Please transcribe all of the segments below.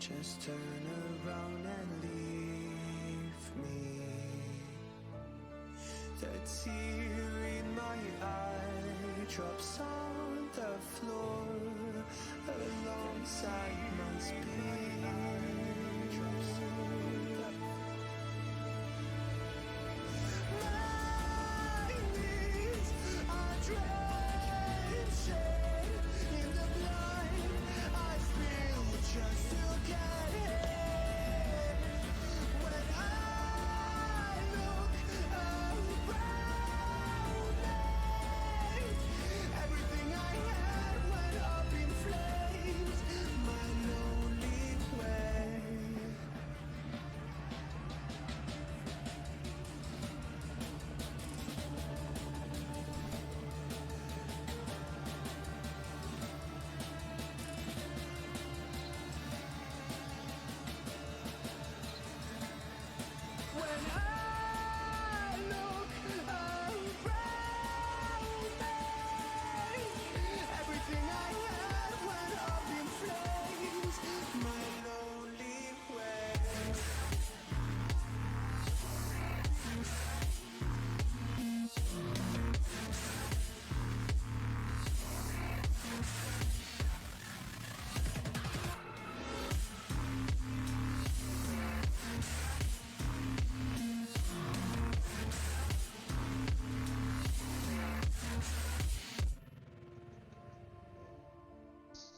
Just turn around and leave me. The tear in my eye drops on the floor alongside my spleen. My knees are drenching in the blood I spill just to get in. When I look around me, everything I had went up in flames. My lonely way. When I look around me, everything I had went up in flames. My lonely way.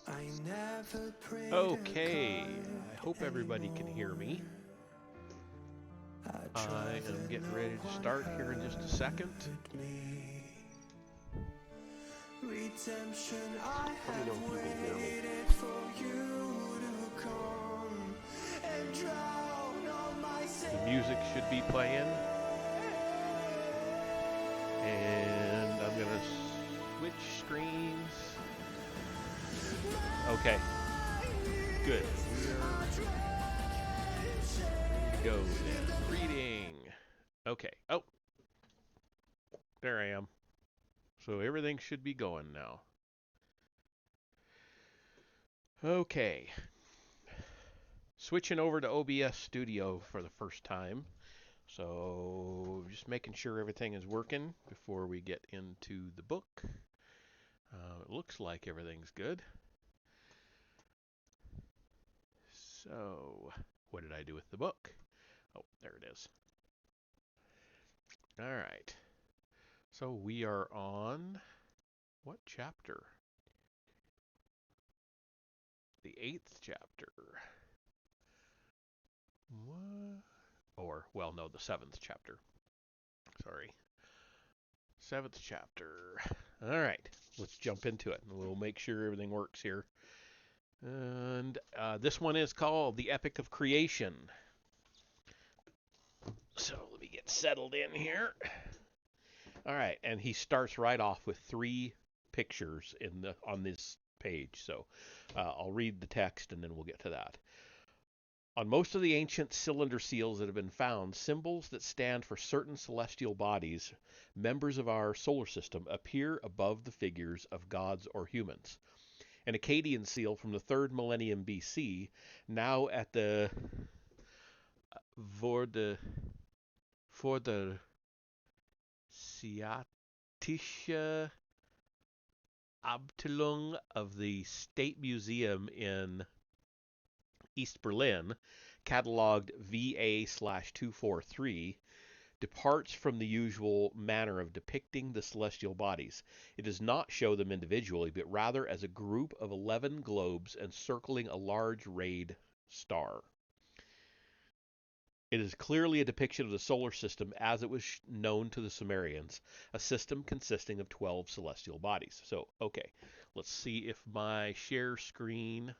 I never prayed to Okay, God I hope everybody can hear me. I am getting ready to start here in just a second. Redemption, I Let me know have if you can hear me. waited for you to come and drown all my sins. The music should be playing. And I'm going to switch screens. Okay, good. We are ready to go then. Reading. Okay. Oh, there I am. So everything should be going now. Okay. Switching over to OBS Studio for the first time. So just making sure everything is working before we get into the book. It looks like everything's good. So what did I do with the book? Oh, there it is. All right. So we are on what chapter? The 8th chapter. What? Or, well, no, the 7th chapter. Sorry. 7th chapter. All right, let's jump into it. We'll make sure everything works here. And this one is called The Epic of Creation. So let me get settled in here. All right, and he starts right off with 3 pictures on this page. So I'll read the text and then we'll get to that. On most of the ancient cylinder seals that have been found, symbols that stand for certain celestial bodies, members of our solar system, appear above the figures of gods or humans. An Akkadian seal from the 3rd millennium BC, now at the for the Sciatische Abteilung of the State Museum in East Berlin, cataloged VA/243, departs from the usual manner of depicting the celestial bodies. It does not show them individually, but rather as a group of 11 globes encircling a large rayed star. It is clearly a depiction of the solar system as it was known to the Sumerians, a system consisting of 12 celestial bodies. So, okay, let's see if my share screen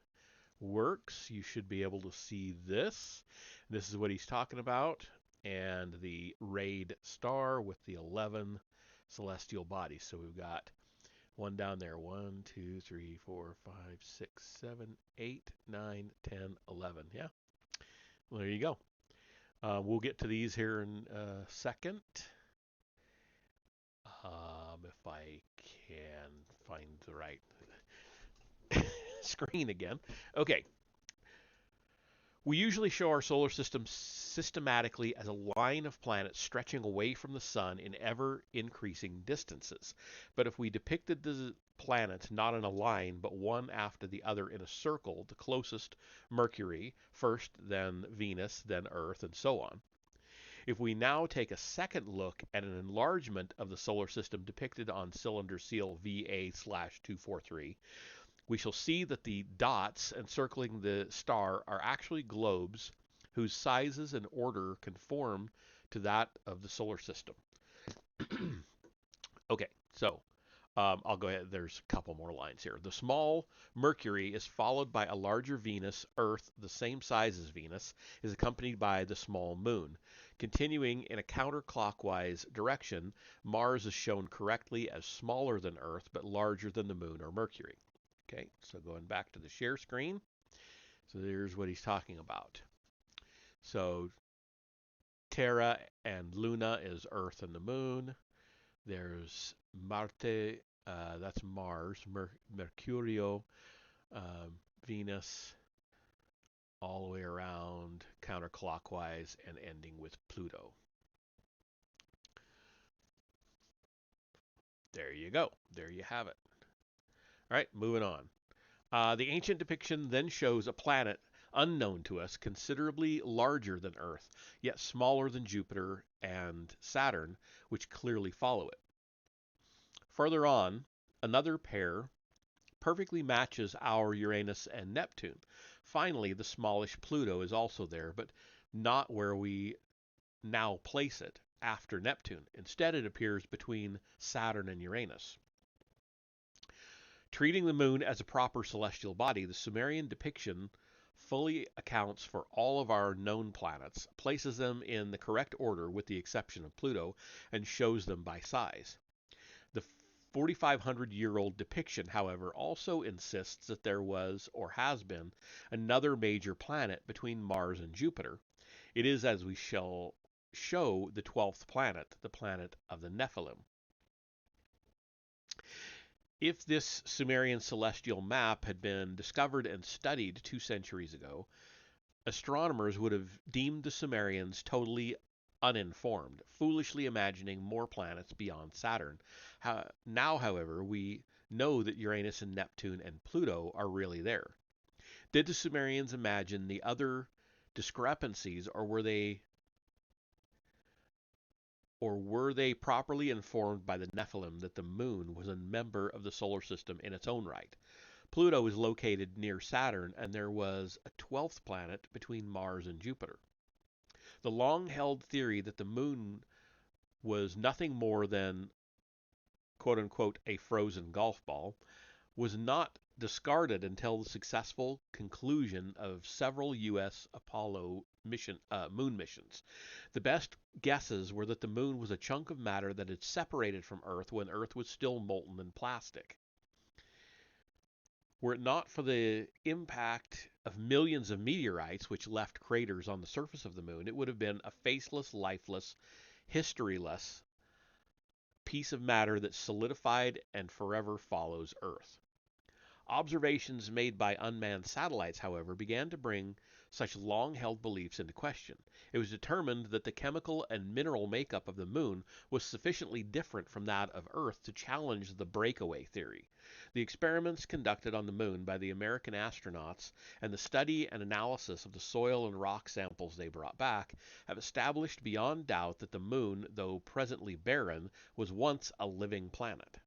works. You should be able to see this. This is what he's talking about, and the rayed star with the 11 celestial bodies. So we've got one down there. 1, 2, 3, 4, 5, 6, 7, 8, 9, 10, 11. Yeah. Well, there you go. We'll get to these here in a second. If I can find the right screen again. Okay. We usually show our solar system systematically as a line of planets stretching away from the sun in ever increasing distances. But if we depicted the planets not in a line, but one after the other in a circle, the closest Mercury, first, then Venus, then Earth, and so on. If we now take a second look at an enlargement of the solar system depicted on cylinder seal VA/243, we shall see that the dots encircling the star are actually globes whose sizes and order conform to that of the solar system. Okay, so I'll go ahead. There's a couple more lines here. The small Mercury is followed by a larger Venus. Earth, the same size as Venus, is accompanied by the small Moon. Continuing in a counterclockwise direction, Mars is shown correctly as smaller than Earth but larger than the Moon or Mercury. Okay, so going back to the share screen. So there's what he's talking about. So Terra and Luna is Earth and the Moon. There's Marte, that's Mars, Mercurio, Venus, all the way around counterclockwise and ending with Pluto. There you go. There you have it. All right, moving on. The ancient depiction then shows a planet unknown to us, considerably larger than Earth, yet smaller than Jupiter and Saturn, which clearly follow it. Further on, another pair perfectly matches our Uranus and Neptune. Finally, the smallish Pluto is also there, but not where we now place it after Neptune. Instead, it appears between Saturn and Uranus. Treating the moon as a proper celestial body, the Sumerian depiction fully accounts for all of our known planets, places them in the correct order with the exception of Pluto, and shows them by size. The 4,500-year-old depiction, however, also insists that there was or has been another major planet between Mars and Jupiter. It is, as we shall show, the 12th planet, the planet of the Nephilim. If this Sumerian celestial map had been discovered and studied 2 centuries ago, astronomers would have deemed the Sumerians totally uninformed, foolishly imagining more planets beyond Saturn. Now, however, we know that Uranus and Neptune and Pluto are really there. Did the Sumerians imagine the other discrepancies, or were they properly informed by the Nephilim that the moon was a member of the solar system in its own right? Pluto is located near Saturn, and there was a 12th planet between Mars and Jupiter. The long-held theory that the moon was nothing more than, quote-unquote, a frozen golf ball was not discarded until the successful conclusion of several U.S. Apollo moon missions. The best guesses were that the moon was a chunk of matter that had separated from Earth when Earth was still molten and plastic. Were it not for the impact of millions of meteorites which left craters on the surface of the moon, it would have been a faceless, lifeless, historyless piece of matter that solidified and forever follows Earth. Observations made by unmanned satellites, however, began to bring such long-held beliefs into question. It was determined that the chemical and mineral makeup of the moon was sufficiently different from that of Earth to challenge the breakaway theory. The experiments conducted on the moon by the American astronauts and the study and analysis of the soil and rock samples they brought back have established beyond doubt that the moon, though presently barren, was once a living planet.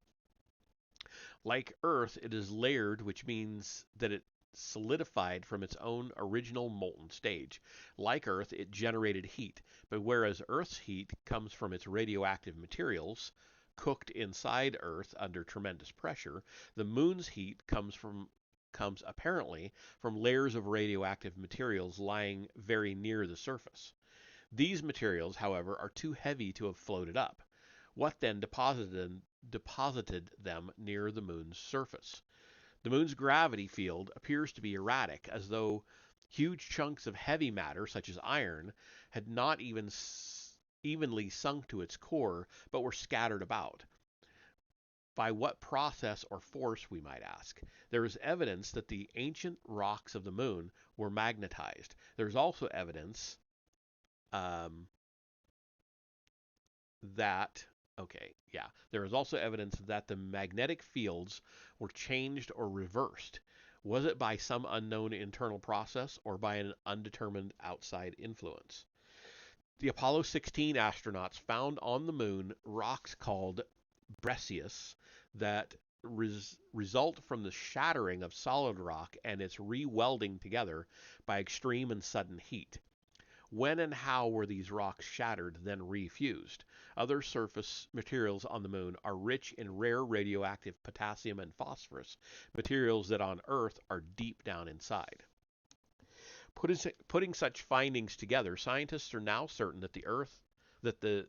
Like Earth, it is layered, which means that it solidified from its own original molten stage. Like Earth, it generated heat, but whereas Earth's heat comes from its radioactive materials, cooked inside Earth under tremendous pressure, the moon's heat comes apparently from layers of radioactive materials lying very near the surface. These materials, however, are too heavy to have floated up. What then deposited them near the moon's surface? The moon's gravity field appears to be erratic, as though huge chunks of heavy matter, such as iron, had not even evenly sunk to its core, but were scattered about. By what process or force, we might ask? There is evidence that the ancient rocks of the moon were magnetized. There's also evidence um, that, okay, yeah, there is also evidence that the magnetic fields were changed or reversed. Was it by some unknown internal process or by an undetermined outside influence? The Apollo 16 astronauts found on the moon rocks called breccias that result from the shattering of solid rock and its re-welding together by extreme and sudden heat. When and how were these rocks shattered, then refused? Other surface materials on the moon are rich in rare radioactive potassium and phosphorus, materials that on Earth are deep down inside. Putting such findings together, scientists are now certain that the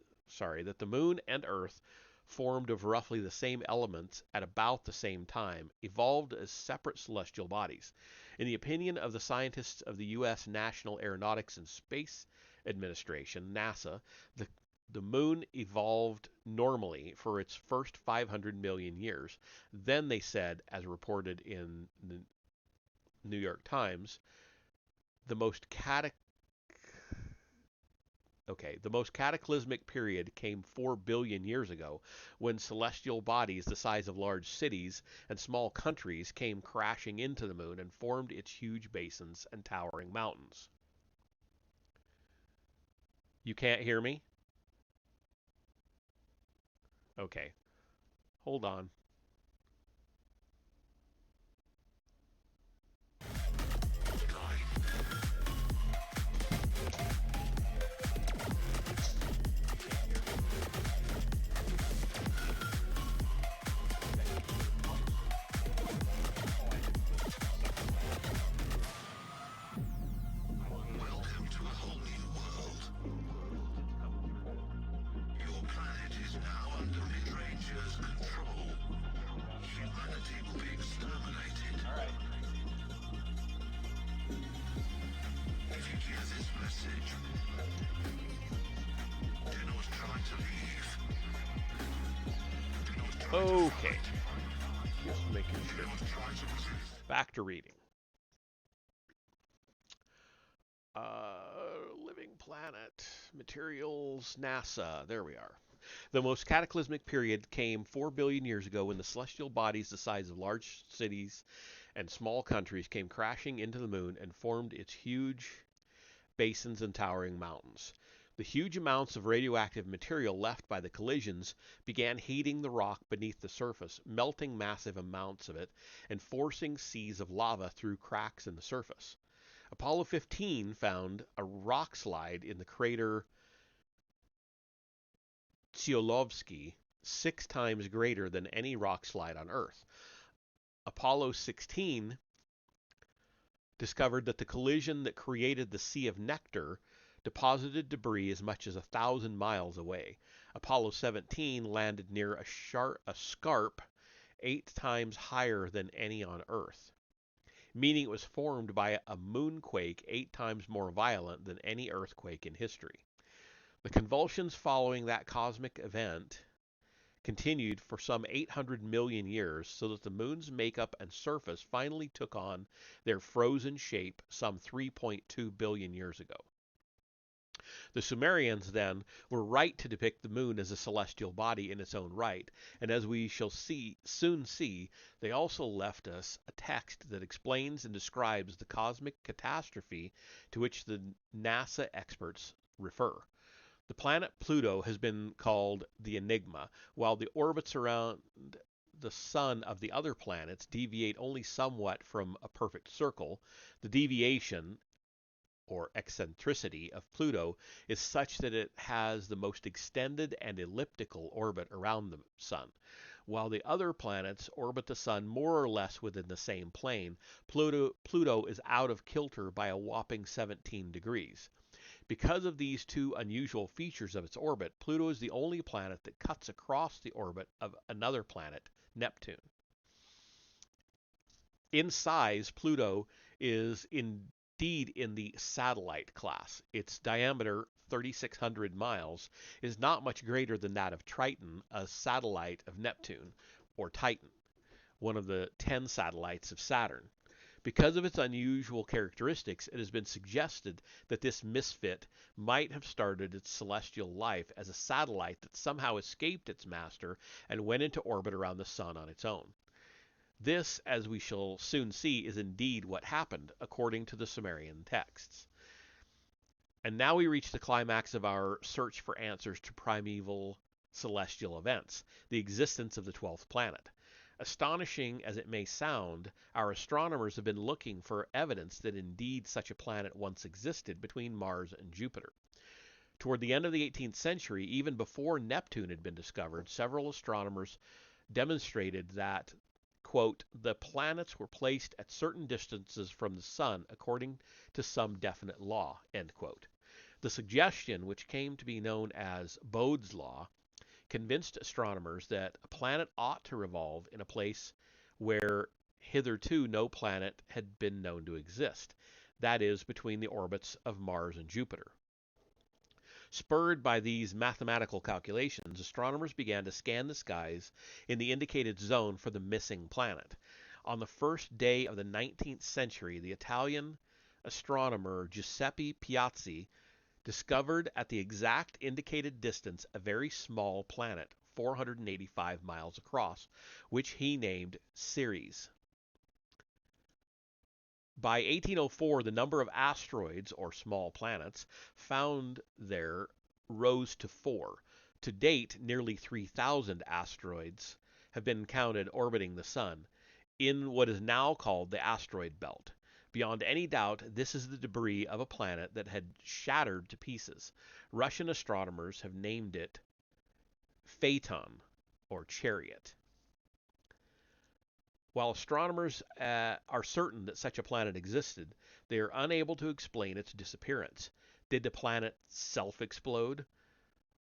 moon and Earth, formed of roughly the same elements at about the same time, evolved as separate celestial bodies. In the opinion of the scientists of the U.S. National Aeronautics and Space Administration, NASA, the moon evolved normally for its first 500 million years. Then they said, as reported in the New York Times, the most cataclysmic period came 4 billion years ago, when celestial bodies the size of large cities and small countries came crashing into the moon and formed its huge basins and towering mountains. You can't hear me? Okay, hold on. Welcome to a whole new world. Your planet is now under mid-rangers' control. Humanity will be exterminated. If you hear this message, do not try to leave. Do not try to Okay, fight. just making Do sure. not try to resist. Back to reading. Living planet, materials, NASA. There we are. The most cataclysmic period came 4 billion years ago, when the celestial bodies the size of large cities and small countries came crashing into the moon and formed its huge basins and towering mountains. The huge amounts of radioactive material left by the collisions began heating the rock beneath the surface, melting massive amounts of it and forcing seas of lava through cracks in the surface. Apollo 15 found a rock slide in the crater Tsiolkovsky, 6 times greater than any rock slide on Earth. Apollo 16 discovered that the collision that created the Sea of Nectar deposited debris as much as 1,000 miles away. Apollo 17 landed near a scarp 8 times higher than any on Earth, meaning it was formed by a moonquake 8 times more violent than any earthquake in history. The convulsions following that cosmic event continued for some 800 million years, so that the moon's makeup and surface finally took on their frozen shape some 3.2 billion years ago. The Sumerians, then, were right to depict the moon as a celestial body in its own right, and as we shall soon see, they also left us a text that explains and describes the cosmic catastrophe to which the NASA experts refer. The planet Pluto has been called the Enigma, while the orbits around the sun of the other planets deviate only somewhat from a perfect circle. The deviation, or eccentricity, of Pluto is such that it has the most extended and elliptical orbit around the sun. While the other planets orbit the sun more or less within the same plane, Pluto is out of kilter by a whopping 17 degrees. Because of these two unusual features of its orbit, Pluto is the only planet that cuts across the orbit of another planet, Neptune. In size, Pluto is indeed in the satellite class. Its diameter, 3,600 miles, is not much greater than that of Triton, a satellite of Neptune, or Titan, one of the 10 satellites of Saturn. Because of its unusual characteristics, it has been suggested that this misfit might have started its celestial life as a satellite that somehow escaped its master and went into orbit around the Sun on its own. This, as we shall soon see, is indeed what happened, according to the Sumerian texts. And now we reach the climax of our search for answers to primeval celestial events, the existence of the 12th planet. Astonishing as it may sound, our astronomers have been looking for evidence that indeed such a planet once existed between Mars and Jupiter. Toward the end of the 18th century, even before Neptune had been discovered, several astronomers demonstrated that, quote, the planets were placed at certain distances from the Sun according to some definite law, end quote. The suggestion, which came to be known as Bode's law, convinced astronomers that a planet ought to revolve in a place where hitherto no planet had been known to exist, that is, between the orbits of Mars and Jupiter. Spurred by these mathematical calculations, astronomers began to scan the skies in the indicated zone for the missing planet. On the first day of the 19th century, the Italian astronomer Giuseppe Piazzi discovered at the exact indicated distance a very small planet, 485 miles across, which he named Ceres. By 1804, the number of asteroids, or small planets, found there rose to 4. To date, nearly 3,000 asteroids have been counted orbiting the Sun in what is now called the asteroid belt. Beyond any doubt, this is the debris of a planet that had shattered to pieces. Russian astronomers have named it Phaeton, or chariot. While astronomers are certain that such a planet existed, they are unable to explain its disappearance. Did the planet self-explode?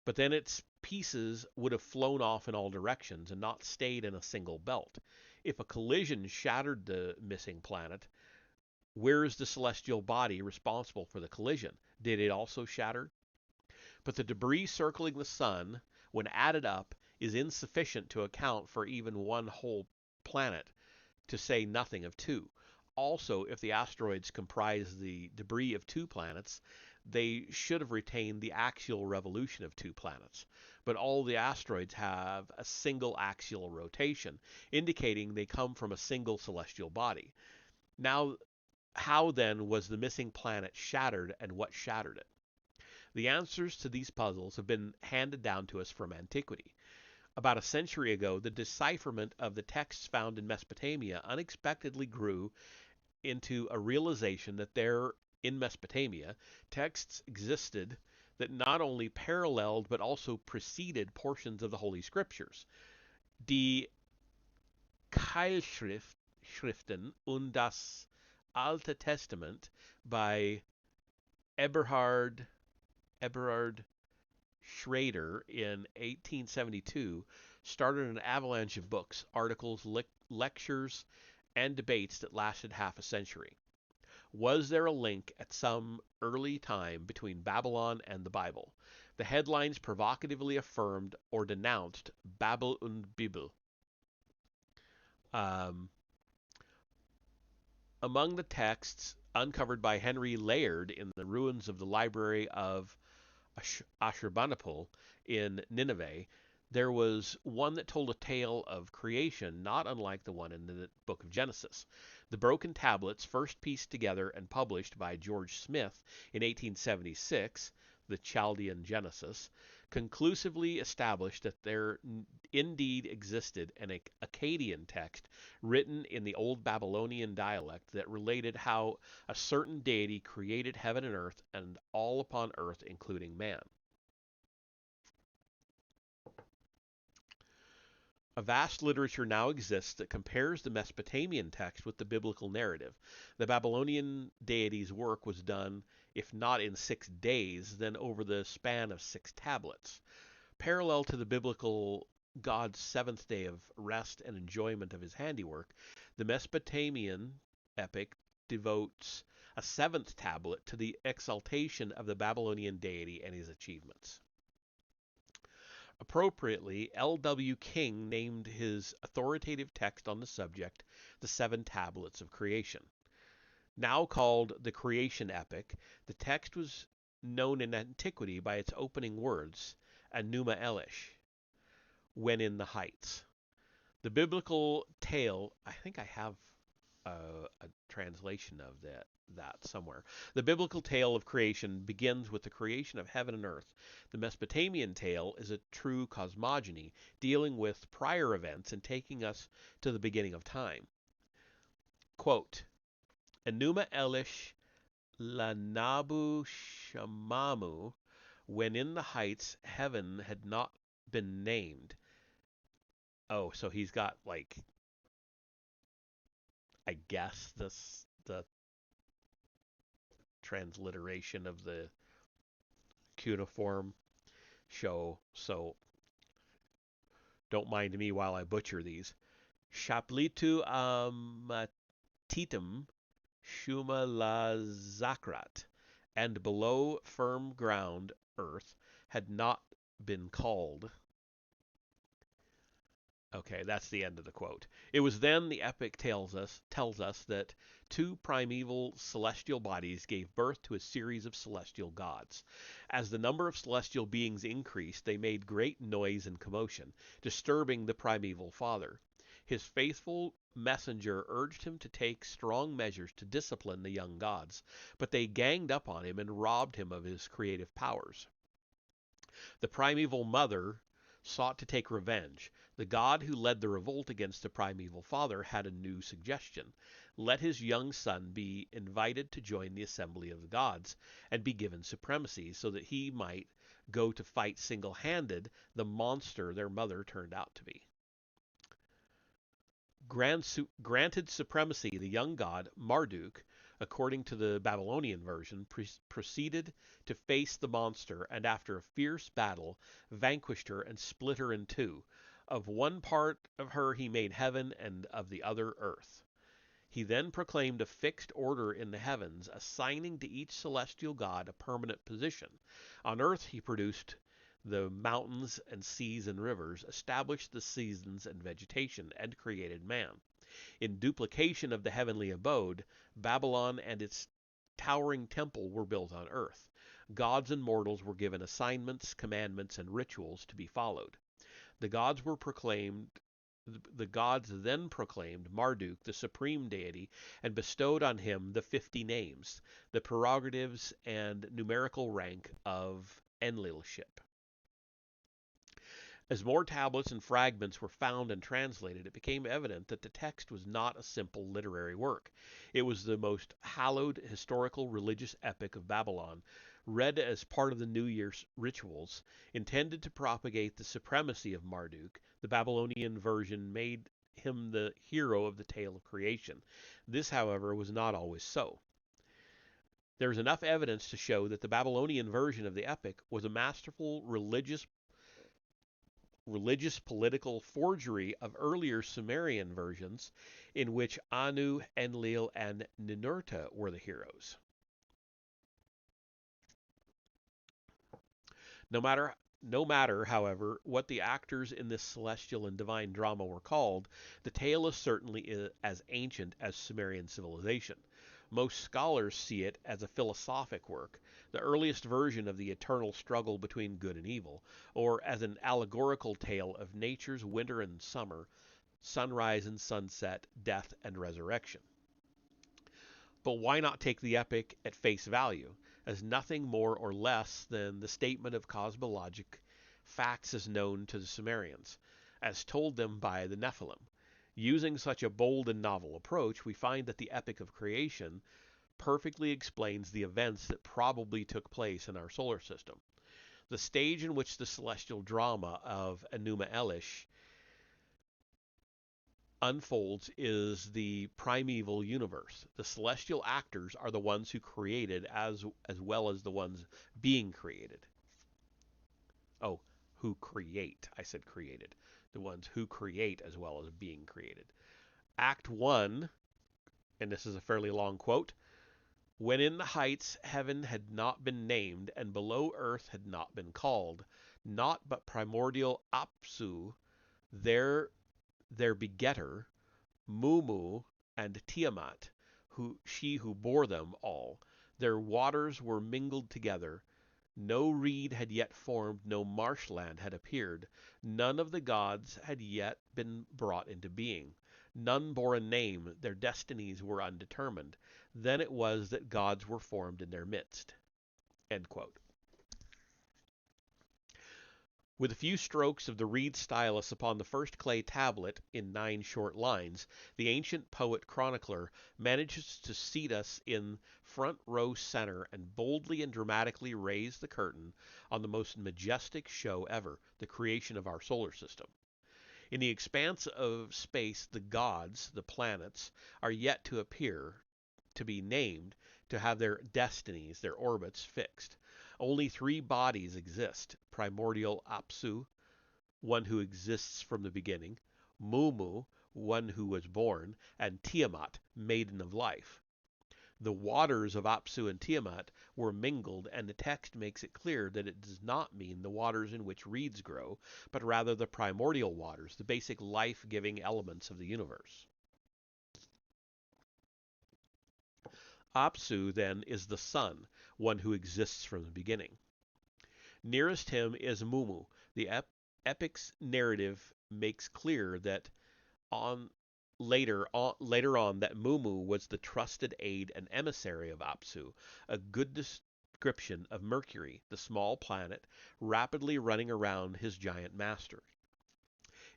But then its pieces would have flown off in all directions and not stayed in a single belt. If a collision shattered the missing planet, where is the celestial body responsible for the collision? Did it also shatter? But the debris circling the Sun, when added up, is insufficient to account for even one whole planet, to say nothing of two. Also, if the asteroids comprise the debris of 2 planets, they should have retained the axial revolution of 2 planets. But all the asteroids have a single axial rotation, indicating they come from a single celestial body. Now, how then was the missing planet shattered, and what shattered it? The answers to these puzzles have been handed down to us from antiquity. About a century ago, the decipherment of the texts found in Mesopotamia unexpectedly grew into a realization that there, in Mesopotamia, texts existed that not only paralleled but also preceded portions of the Holy Scriptures. Die Keilschriften und das Alte Testament by Eberhard Schrader in 1872 started an avalanche of books, articles, lectures, and debates that lasted half a century. Was there a link at some early time between Babylon and the Bible? The headlines provocatively affirmed or denounced Babel und Bibel. Among the texts uncovered by Henry Layard in the ruins of the library of Ashurbanipal in Nineveh, there was one that told a tale of creation not unlike the one in the book of Genesis. The broken tablets, first pieced together and published by George Smith in 1876, the Chaldean Genesis, conclusively established that there indeed existed an Akkadian text written in the Old Babylonian dialect that related how a certain deity created heaven and earth and all upon earth, including man. A vast literature now exists that compares the Mesopotamian text with the biblical narrative. The Babylonian deity's work was done, if not in 6 days, then over the span of 6 tablets. Parallel to the biblical God's 7th day of rest and enjoyment of his handiwork, the Mesopotamian epic devotes a 7th tablet to the exaltation of the Babylonian deity and his achievements. Appropriately, L.W. King named his authoritative text on the subject the Seven Tablets of Creation. Now called the Creation Epic, the text was known in antiquity by its opening words, Enuma Elish, when in the heights. The biblical tale, I think I have a translation of that somewhere. The biblical tale of creation begins with the creation of heaven and earth. The Mesopotamian tale is a true cosmogony, dealing with prior events and taking us to the beginning of time. Quote, Enuma Elish Lanabu Shamamu, when in the heights heaven had not been named. Oh, so he's got like, I guess the transliteration of the cuneiform show. So don't mind me while I butcher these. Shaplitu amatitum shuma la zakrat, and below firm ground earth had not been called. Okay, that's the end of the quote. It was then the epic tells us that two primeval celestial bodies gave birth to a series of celestial gods. As the number of celestial beings increased, they made great noise and commotion, disturbing the primeval father. His faithful messenger urged him to take strong measures to discipline the young gods, but they ganged up on him and robbed him of his creative powers. The primeval mother sought to take revenge. The god who led the revolt against the primeval father had a new suggestion. Let his young son be invited to join the assembly of the gods and be given supremacy so that he might go to fight single-handed the monster their mother turned out to be. Granted supremacy, the young god, Marduk, according to the Babylonian version, proceeded to face the monster, and after a fierce battle, vanquished her and split her in two. Of one part of her he made heaven, and of the other earth. He then proclaimed a fixed order in the heavens, assigning to each celestial god a permanent position. On earth he produced the mountains and seas and rivers, established the seasons and vegetation, and created man. In duplication of the heavenly abode, Babylon and its towering temple were built on earth. Gods and mortals were given assignments, commandments, and rituals to be followed. The gods then proclaimed Marduk the supreme deity and bestowed on him the 50 names, the prerogatives and numerical rank of Enlilship. As more tablets and fragments were found and translated, it became evident that the text was not a simple literary work. It was the most hallowed historical religious epic of Babylon, read as part of the New Year's rituals, intended to propagate the supremacy of Marduk. The Babylonian version made him the hero of the tale of creation. This, however, was not always so. There is enough evidence to show that the Babylonian version of the epic was a masterful religious political forgery of earlier Sumerian versions in which Anu, Enlil, and Ninurta were the heroes. No matter, however, what the actors in this celestial and divine drama were called, the tale is certainly as ancient as Sumerian civilization. Most scholars see it as a philosophic work, the earliest version of the eternal struggle between good and evil, or as an allegorical tale of nature's winter and summer, sunrise and sunset, death and resurrection. But why not take the epic at face value, as nothing more or less than the statement of cosmologic facts as known to the Sumerians, as told them by the Nephilim? Using such a bold and novel approach, we find that the epic of creation perfectly explains the events that probably took place in our solar system. The stage in which the celestial drama of Enuma Elish unfolds is the primeval universe. The celestial actors are the ones who created as well as the ones being created. Oh, who create. I said created. The ones who create as well as being created. Act 1, and this is a fairly long quote, when in the heights heaven had not been named, and below earth had not been called. not but primordial Apsu, their begetter, Mumu and Tiamat, she who bore them all. Their waters were mingled together. No reed had yet formed, no marshland had appeared. None of the gods had yet been brought into being. None bore a name, their destinies were undetermined. Then it was that gods were formed in their midst. End quote. With a few strokes of the reed stylus upon the first clay tablet in 9 short lines, the ancient poet chronicler manages to seat us in front row center and boldly and dramatically raise the curtain on the most majestic show ever, the creation of our solar system. In the expanse of space, the gods, the planets, are yet to appear, to be named, to have their destinies, their orbits fixed. Only 3 bodies exist: primordial Apsu, one who exists from the beginning; Mumu, one who was born; and Tiamat, maiden of life. The waters of Apsu and Tiamat were mingled, and the text makes it clear that it does not mean the waters in which reeds grow, but rather the primordial waters, the basic life-giving elements of the universe. Apsu, then, is the sun, one who exists from the beginning. Nearest him is Mumu. The epic's narrative makes clear that later on that Mumu was the trusted aide and emissary of Apsu, a good description of Mercury, the small planet, rapidly running around his giant master.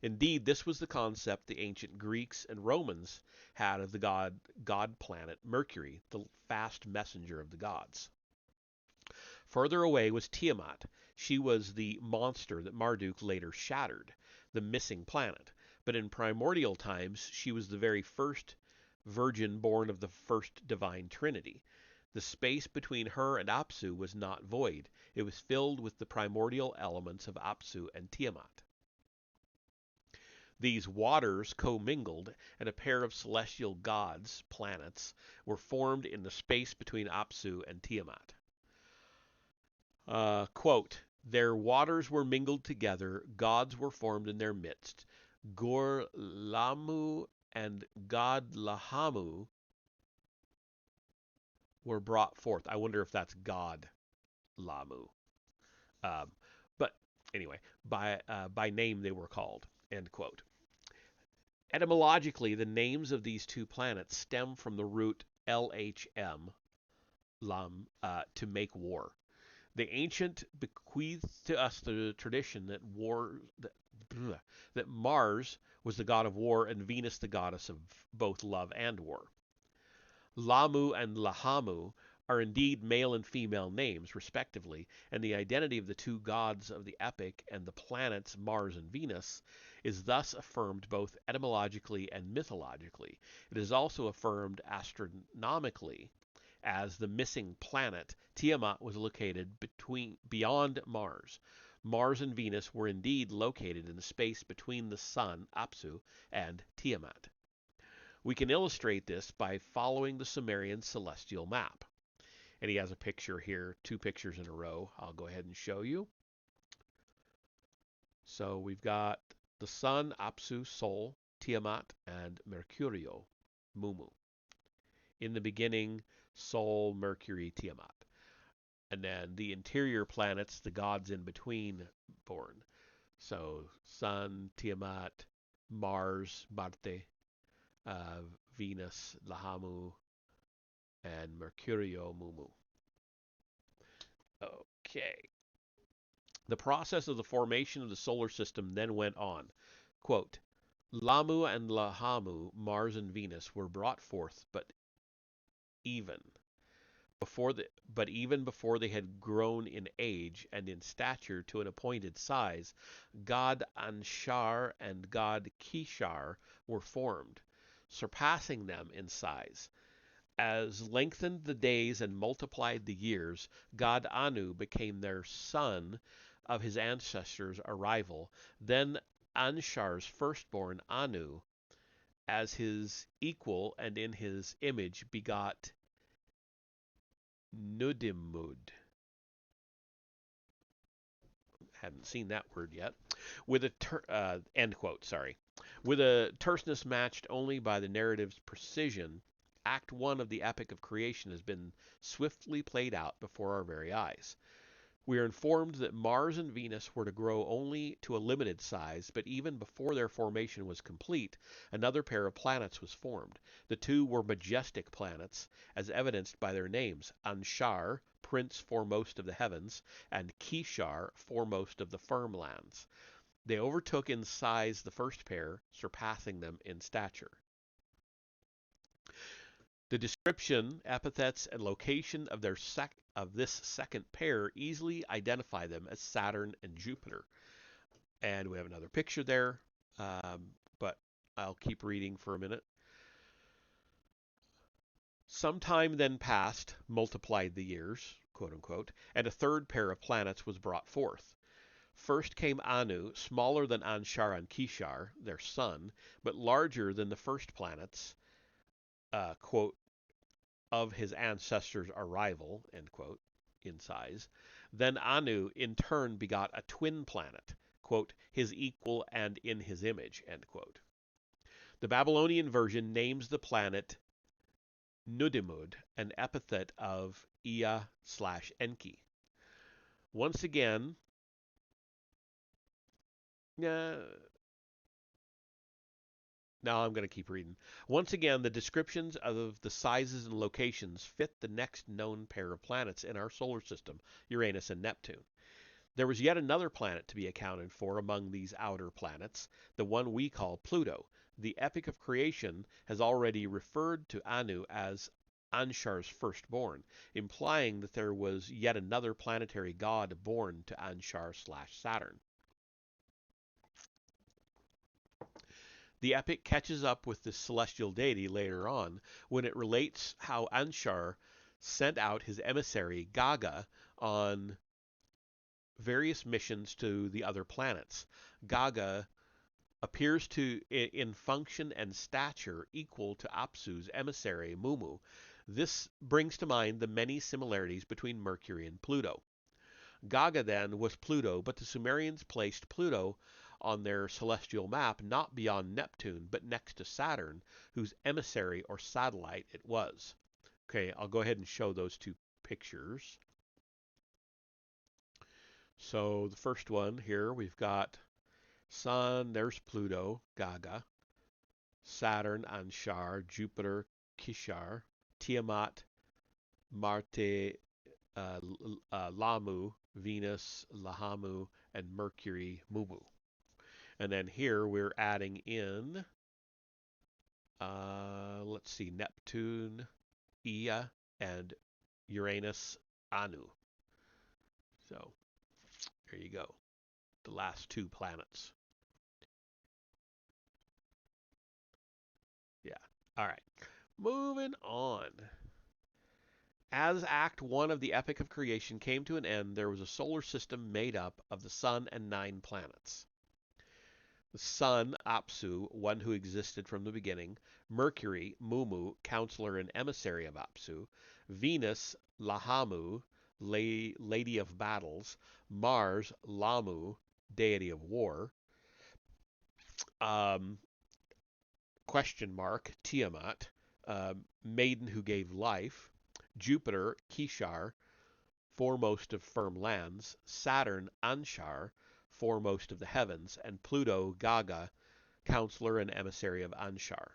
Indeed, this was the concept the ancient Greeks and Romans had of the god planet Mercury, the fast messenger of the gods. Further away was Tiamat. She was the monster that Marduk later shattered, the missing planet. But in primordial times, she was the very first virgin born of the first divine trinity. The space between her and Apsu was not void. It was filled with the primordial elements of Apsu and Tiamat. These waters commingled, and a pair of celestial gods, planets, were formed in the space between Apsu and Tiamat. Quote, their waters were mingled together, gods were formed in their midst. Lamu and God Lahamu were brought forth. I wonder if that's God Lamu. But anyway, by name they were called. End quote. Etymologically, the names of these 2 planets stem from the root LHM, lam, to make war. The ancient bequeathed to us the tradition that Mars was the god of war and Venus the goddess of both love and war. Lamu and Lahamu are indeed male and female names, respectively, and the identity of the 2 gods of the epic and the planets Mars and Venus is thus affirmed both etymologically and mythologically. It is also affirmed astronomically, as the missing planet Tiamat was located beyond Mars. Mars and Venus were indeed located in the space between the sun, Apsu, and Tiamat. We can illustrate this by following the Sumerian celestial map. And he has a picture here, 2 pictures in a row. I'll go ahead and show you. So we've got the sun, Apsu, Sol, Tiamat, and Mercurio, Mumu. In the beginning, Sol, Mercury, Tiamat. And then the interior planets, the gods in between, born. So Sun, Tiamat, Mars, Marte, Venus, Lahamu, and Mercurio, Mumu. Okay. The process of the formation of the solar system then went on. Quote, Lamu and Lahamu, Mars and Venus, were brought forth, but even before they had grown in age and in stature to an appointed size, God Anshar and God Kishar were formed, surpassing them in size. As lengthened the days and multiplied the years, God Anu became their son of his ancestors' arrival. Then Anshar's firstborn, Anu, as his equal and in his image, begot Nudimud. Hadn't seen that word yet. With a end quote. Sorry. With a terseness matched only by the narrative's precision, Act 1 of the epic of creation has been swiftly played out before our very eyes. We are informed that Mars and Venus were to grow only to a limited size, but even before their formation was complete, another pair of planets was formed. The two were majestic planets, as evidenced by their names: Anshar, prince foremost of the heavens, and Kishar, foremost of the firm lands. They overtook in size the first pair, surpassing them in stature. The description, epithets, and location of this second pair easily identify them as Saturn and Jupiter. And we have another picture there, but I'll keep reading for a minute. Some time then passed, multiplied the years, quote unquote, and a third pair of planets was brought forth. First came Anu, smaller than Anshar and Kishar, their son, but larger than the first planets, quote, of his ancestors' arrival, end quote, in size. Then Anu in turn begot a twin planet, quote, his equal and in his image, end quote. The Babylonian version names the planet Nudimud, an epithet of Ea/Enki. Once again, now I'm going to keep reading. Once again, the descriptions of the sizes and locations fit the next known pair of planets in our solar system, Uranus and Neptune. There was yet another planet to be accounted for among these outer planets, the one we call Pluto. The Epic of Creation has already referred to Anu as Anshar's firstborn, implying that there was yet another planetary god born to Anshar/Saturn. The epic catches up with this celestial deity later on when it relates how Anshar sent out his emissary Gaga on various missions to the other planets. Gaga appears to, in function and stature, equal to Apsu's emissary Mumu. This brings to mind the many similarities between Mercury and Pluto. Gaga then was Pluto, but the Sumerians placed Pluto on their celestial map not beyond Neptune, but next to Saturn, whose emissary or satellite it was. Okay, I'll go ahead and show those two pictures. So the first one here, we've got Sun, there's Pluto, Gaga, Saturn, Anshar, Jupiter, Kishar, Tiamat, Marte, Lamu, Venus, Lahamu, and Mercury, Mumu. And then here we're adding in, let's see, Neptune, Ea, and Uranus, Anu. So there you go, the last two planets. Yeah, all right. Moving on. As Act 1 of the Epic of Creation came to an end, there was a solar system made up of the Sun and 9 planets. The Sun, Apsu, one who existed from the beginning; Mercury, Mumu, counselor and emissary of Apsu; Venus, Lahamu, lady of battles; Mars, Lamu, deity of war; Tiamat, maiden who gave life; Jupiter, Kishar, foremost of firm lands; Saturn, Anshar, foremost of the heavens; and Pluto, Gaga, counselor and emissary of Anshar.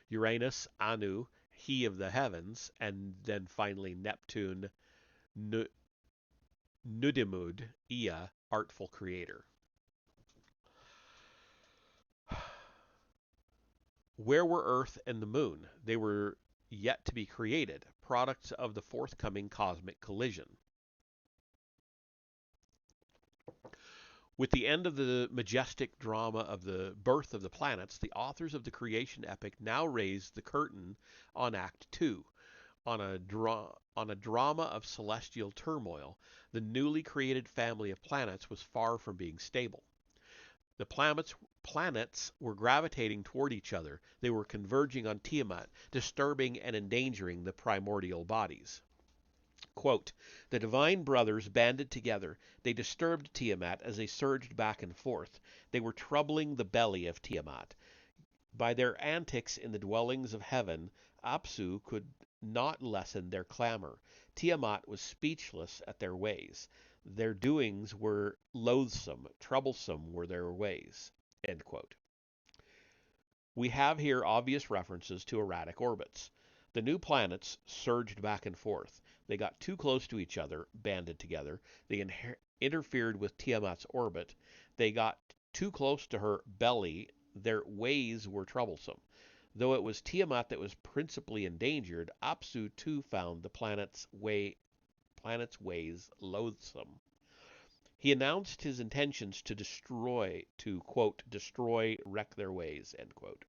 Uranus, Anu, he of the heavens; and then finally Neptune, Nudimud, Ea, artful creator. Where were Earth and the Moon? They were yet to be created, products of the forthcoming cosmic collision. With the end of the majestic drama of the birth of the planets, the authors of the creation epic now raise the curtain on Act 2, on a drama of celestial turmoil. The newly created family of planets was far from being stable. The planets were gravitating toward each other. They were converging on Tiamat, disturbing and endangering the primordial bodies. Quote, the divine brothers banded together. They disturbed Tiamat as they surged back and forth. They were troubling the belly of Tiamat. By their antics in the dwellings of heaven, Apsu could not lessen their clamor. Tiamat was speechless at their ways. Their doings were loathsome, troublesome were their ways. End quote. We have here obvious references to erratic orbits. The new planets surged back and forth. They got too close to each other, banded together. They interfered with Tiamat's orbit. They got too close to her belly. Their ways were troublesome. Though it was Tiamat that was principally endangered, Apsu too found the planet's ways loathsome. He announced his intentions to quote, destroy, wreck their ways, end quote.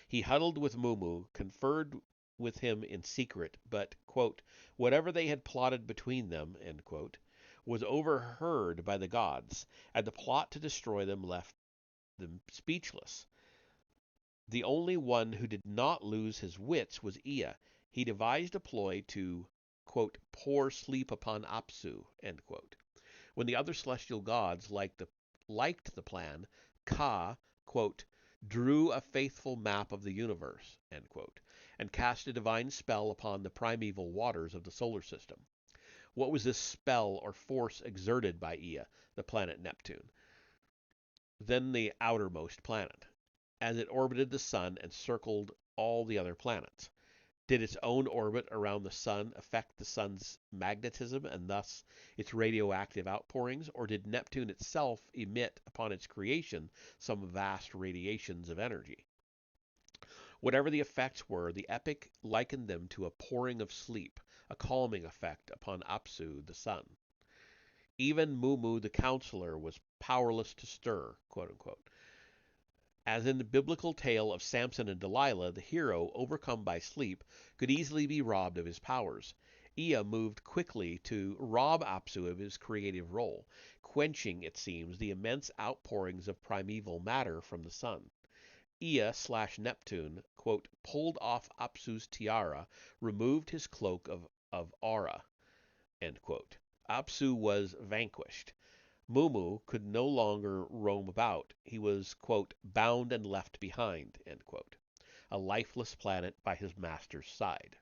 He huddled with Mumu, conferred with him in secret, but, quote, whatever they had plotted between them, end quote, was overheard by the gods, and the plot to destroy them left them speechless. The only one who did not lose his wits was Ea. He devised a ploy to, quote, pour sleep upon Apsu, end quote. When the other celestial gods liked the plan, Ka, quote, drew a faithful map of the universe, end quote, and cast a divine spell upon the primeval waters of the solar system. What was this spell or force exerted by Ea, the planet Neptune, then the outermost planet, as it orbited the sun and circled all the other planets? Did its own orbit around the sun affect the sun's magnetism and thus its radioactive outpourings, or did Neptune itself emit upon its creation some vast radiations of energy? Whatever the effects were, the epic likened them to a pouring of sleep, a calming effect upon Apsu, the sun. Even Mumu the counselor was powerless to stir, quote unquote. As in the biblical tale of Samson and Delilah, the hero, overcome by sleep, could easily be robbed of his powers. Ea moved quickly to rob Apsu of his creative role, quenching, it seems, the immense outpourings of primeval matter from the sun. Ea/Neptune, quote, pulled off Apsu's tiara, removed his cloak of aura, end quote. Apsu was vanquished. Mumu could no longer roam about. He was, quote, bound and left behind, end quote, a lifeless planet by his master's side.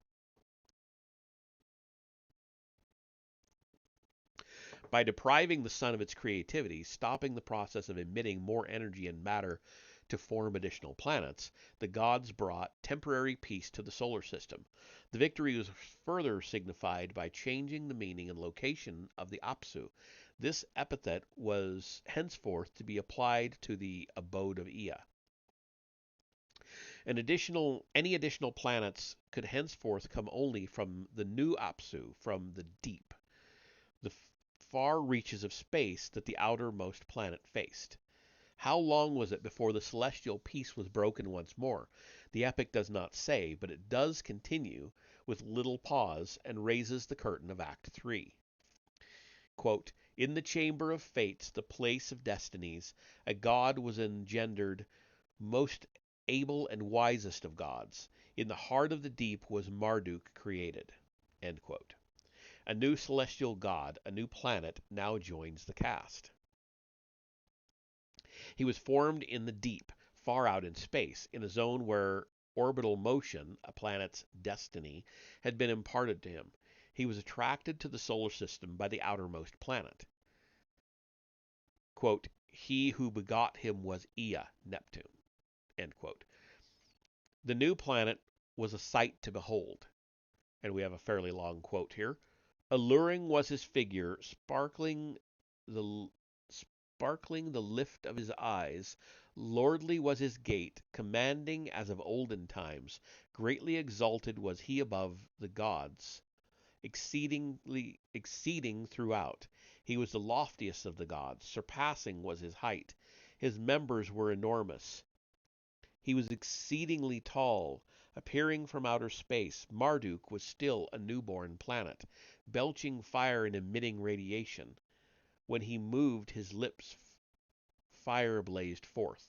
By depriving the sun of its creativity, stopping the process of emitting more energy and matter to form additional planets, the gods brought temporary peace to the solar system. The victory was further signified by changing the meaning and location of the Apsu. This epithet was henceforth to be applied to the abode of Ea. Any additional planets could henceforth come only from the new Apsu, from the deep, the far reaches of space that the outermost planet faced. How long was it before the celestial peace was broken once more? The epic does not say, but it does continue with little pause and raises the curtain of Act 3. Quote, in the chamber of fates, the place of destinies, a god was engendered, most able and wisest of gods. In the heart of the deep was Marduk created. End quote. A new celestial god, a new planet, now joins the cast. He was formed in the deep, far out in space, in a zone where orbital motion, a planet's destiny, had been imparted to him. He was attracted to the solar system by the outermost planet. Quote, he who begot him was Ea, Neptune. End quote. The new planet was a sight to behold. And we have a fairly long quote here. Alluring was his figure, sparkling the lift of his eyes, lordly was his gait, commanding as of olden times, greatly exalted was he above the gods, exceeding throughout. He was the loftiest of the gods, surpassing was his height. His members were enormous. He was exceedingly tall, appearing from outer space. Marduk was still a newborn planet, belching fire and emitting radiation. When he moved, his lips fire blazed forth.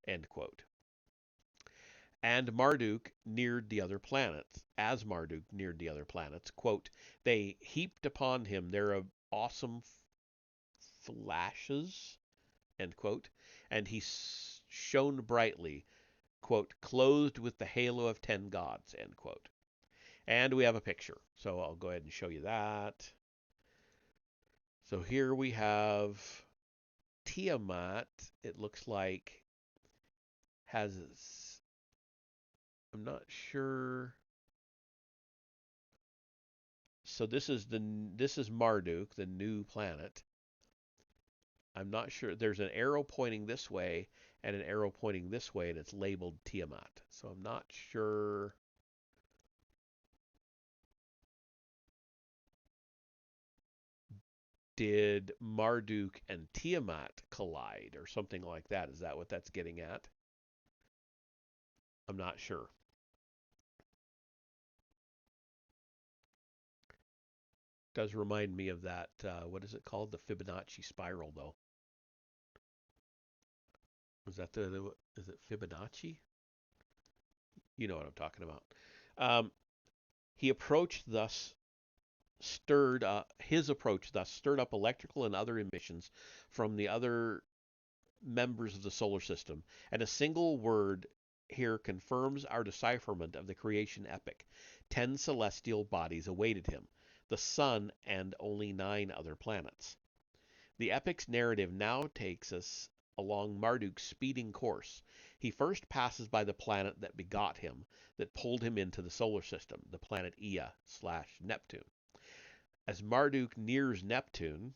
End quote. And Marduk neared the other planets. As Marduk neared the other planets, quote, they heaped upon him their awesome flashes, end quote, and he shone brightly, quote, clothed with the halo of 10 gods, end quote. And we have a picture, so I'll go ahead and show you that. So here we have Tiamat. It looks like has, I'm not sure. So this is Marduk, the new planet. I'm not sure. There's an arrow pointing this way and an arrow pointing this way, and it's labeled Tiamat. So I'm not sure. Did Marduk and Tiamat collide or something like that? Is that what that's getting at? I'm not sure. Does remind me of that. What is it called? The Fibonacci spiral, though. Is that is it Fibonacci? You know what I'm talking about. Um, he approached thus stirred his approach thus stirred up electrical and other emissions from the other members of the solar system, and a single word here confirms our decipherment of the creation epic. 10 celestial bodies awaited him, the sun and only 9 other planets. The epic's narrative now takes us along Marduk's speeding course. He first passes by the planet that begot him, that pulled him into the solar system, the planet Ea/Neptune. As Marduk nears Neptune,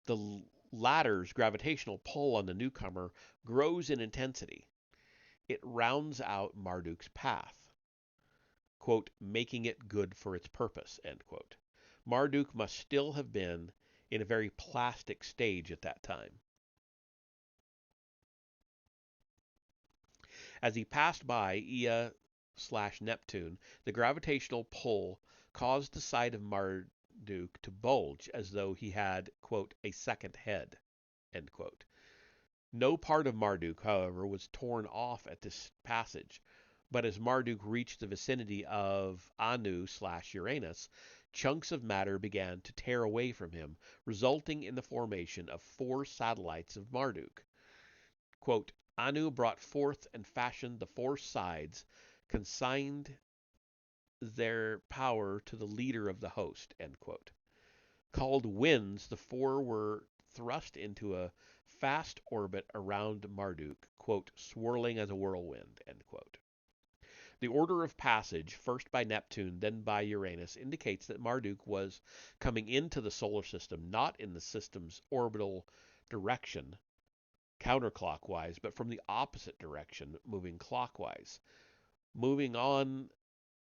the latter's gravitational pull on the newcomer grows in intensity. It rounds out Marduk's path, quote, making it good for its purpose, end quote. Marduk must still have been in a very plastic stage at that time. As he passed by Ea/Neptune, the gravitational pull caused the side of Marduk to bulge as though he had, quote, a second head, end quote. No part of Marduk, however, was torn off at this passage, but as Marduk reached the vicinity of Anu/Uranus, chunks of matter began to tear away from him, resulting in the formation of 4 satellites of Marduk. Quote, Anu brought forth and fashioned the 4 sides, consigned their power to the leader of the host, end quote. Called winds, the 4 were thrust into a fast orbit around Marduk, quote, swirling as a whirlwind, end quote. The order of passage, first by Neptune, then by Uranus, indicates that Marduk was coming into the solar system not in the system's orbital direction, counterclockwise, but from the opposite direction, moving clockwise. Moving on,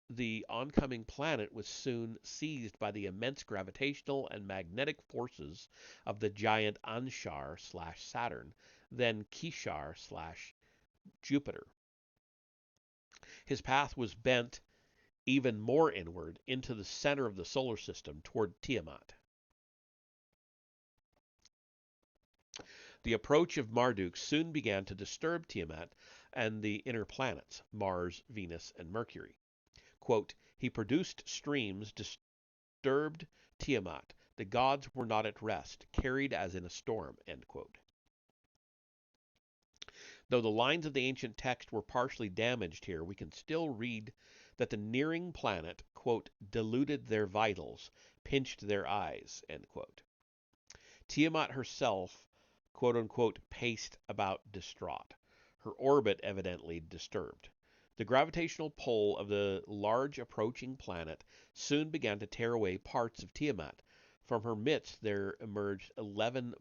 the oncoming planet was soon seized by the immense gravitational and magnetic forces of the giant Anshar/Saturn, then Kishar/Jupiter. His path was bent even more inward into the center of the solar system toward Tiamat. The approach of Marduk soon began to disturb Tiamat and the inner planets, Mars, Venus, and Mercury. Quote, he produced streams, disturbed Tiamat. The gods were not at rest, carried as in a storm, end quote. Though the lines of the ancient text were partially damaged here, we can still read that the nearing planet, quote, diluted their vitals, pinched their eyes, end quote. Tiamat herself, quote unquote, paced about distraught, her orbit evidently disturbed. The gravitational pull of the large approaching planet soon began to tear away parts of Tiamat. From her midst there emerged 11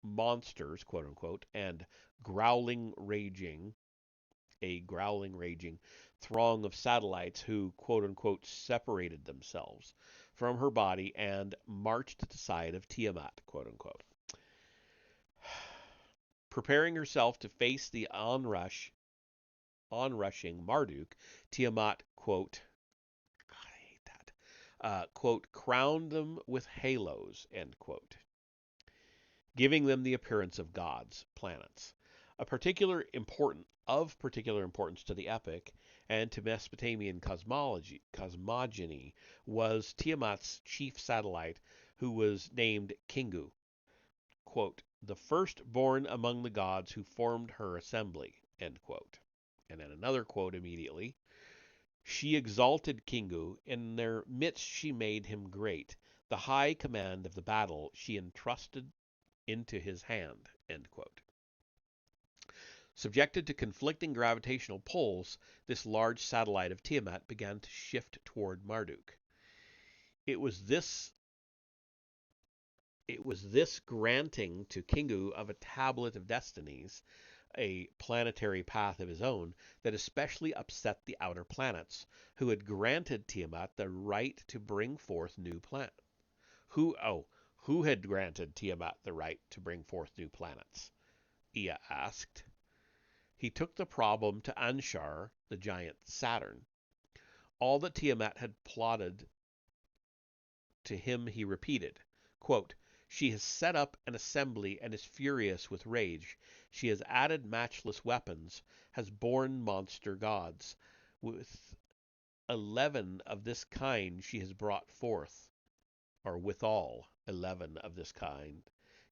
monsters, quote unquote, and a growling, raging throng of satellites who, quote unquote, separated themselves from her body and marched at the side of Tiamat, quote unquote. Preparing herself to face the onrushing Marduk, Tiamat, quote, God, I hate that, quote, crowned them with halos, end quote, giving them the appearance of gods, planets. A particular important Of particular importance to the epic and to Mesopotamian cosmogony was Tiamat's chief satellite, who was named Kingu, quote, the firstborn among the gods who formed her assembly, end quote. And then another quote immediately. She exalted Kingu, in their midst she made him great. The high command of the battle she entrusted into his hand, end quote. Subjected to conflicting gravitational pulls, this large satellite of Tiamat began to shift toward Marduk. It was this granting to Kingu of a tablet of destinies, a planetary path of his own, that especially upset the outer planets, who had granted Tiamat the right to bring forth new planets. Who had granted Tiamat the right to bring forth new planets? Ea asked. He took the problem to Anshar, the giant Saturn. All that Tiamat had plotted to him he repeated. Quote, she has set up an assembly and is furious with rage. She has added matchless weapons, has borne monster gods. With 11 of this kind she has brought forth, or withal 11 of this kind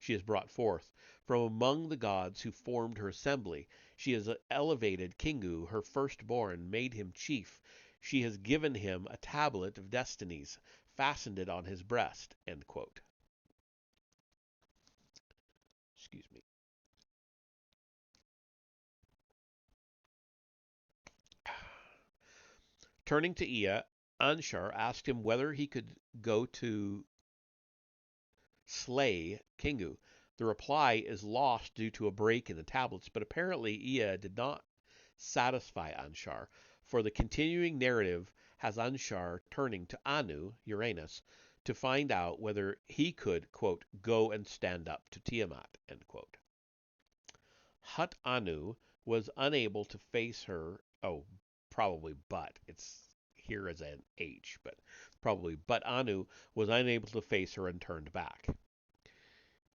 she has brought forth. From among the gods who formed her assembly, she has elevated Kingu, her firstborn, made him chief. She has given him a tablet of destinies, fastened it on his breast, end quote. Excuse me. Turning to Ea, Anshar asked him whether he could go to slay Kingu. The reply is lost due to a break in the tablets, but apparently Ea did not satisfy Anshar, for the continuing narrative has Anshar turning to Anu, Uranus, to find out whether he could, quote, go and stand up to Tiamat, end quote. Hut Anu was unable to face her, probably but, it's here as an H, but probably, but Anu was unable to face her and turned back.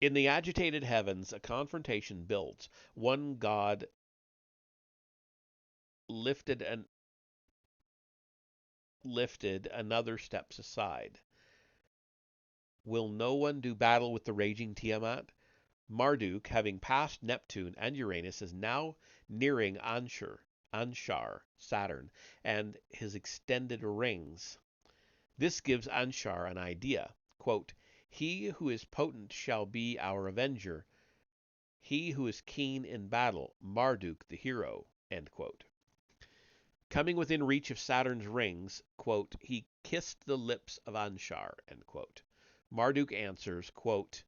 In the agitated heavens, a confrontation builds. One god lifted, another steps aside. Will no one do battle with the raging Tiamat? Marduk, having passed Neptune and Uranus, is now nearing Anshar, Saturn, and his extended rings. This gives Anshar an idea. Quote, he who is potent shall be our avenger. He who is keen in battle, Marduk the hero. End quote. Coming within reach of Saturn's rings, quote, he kissed the lips of Anshar. End quote. Marduk answers, quote,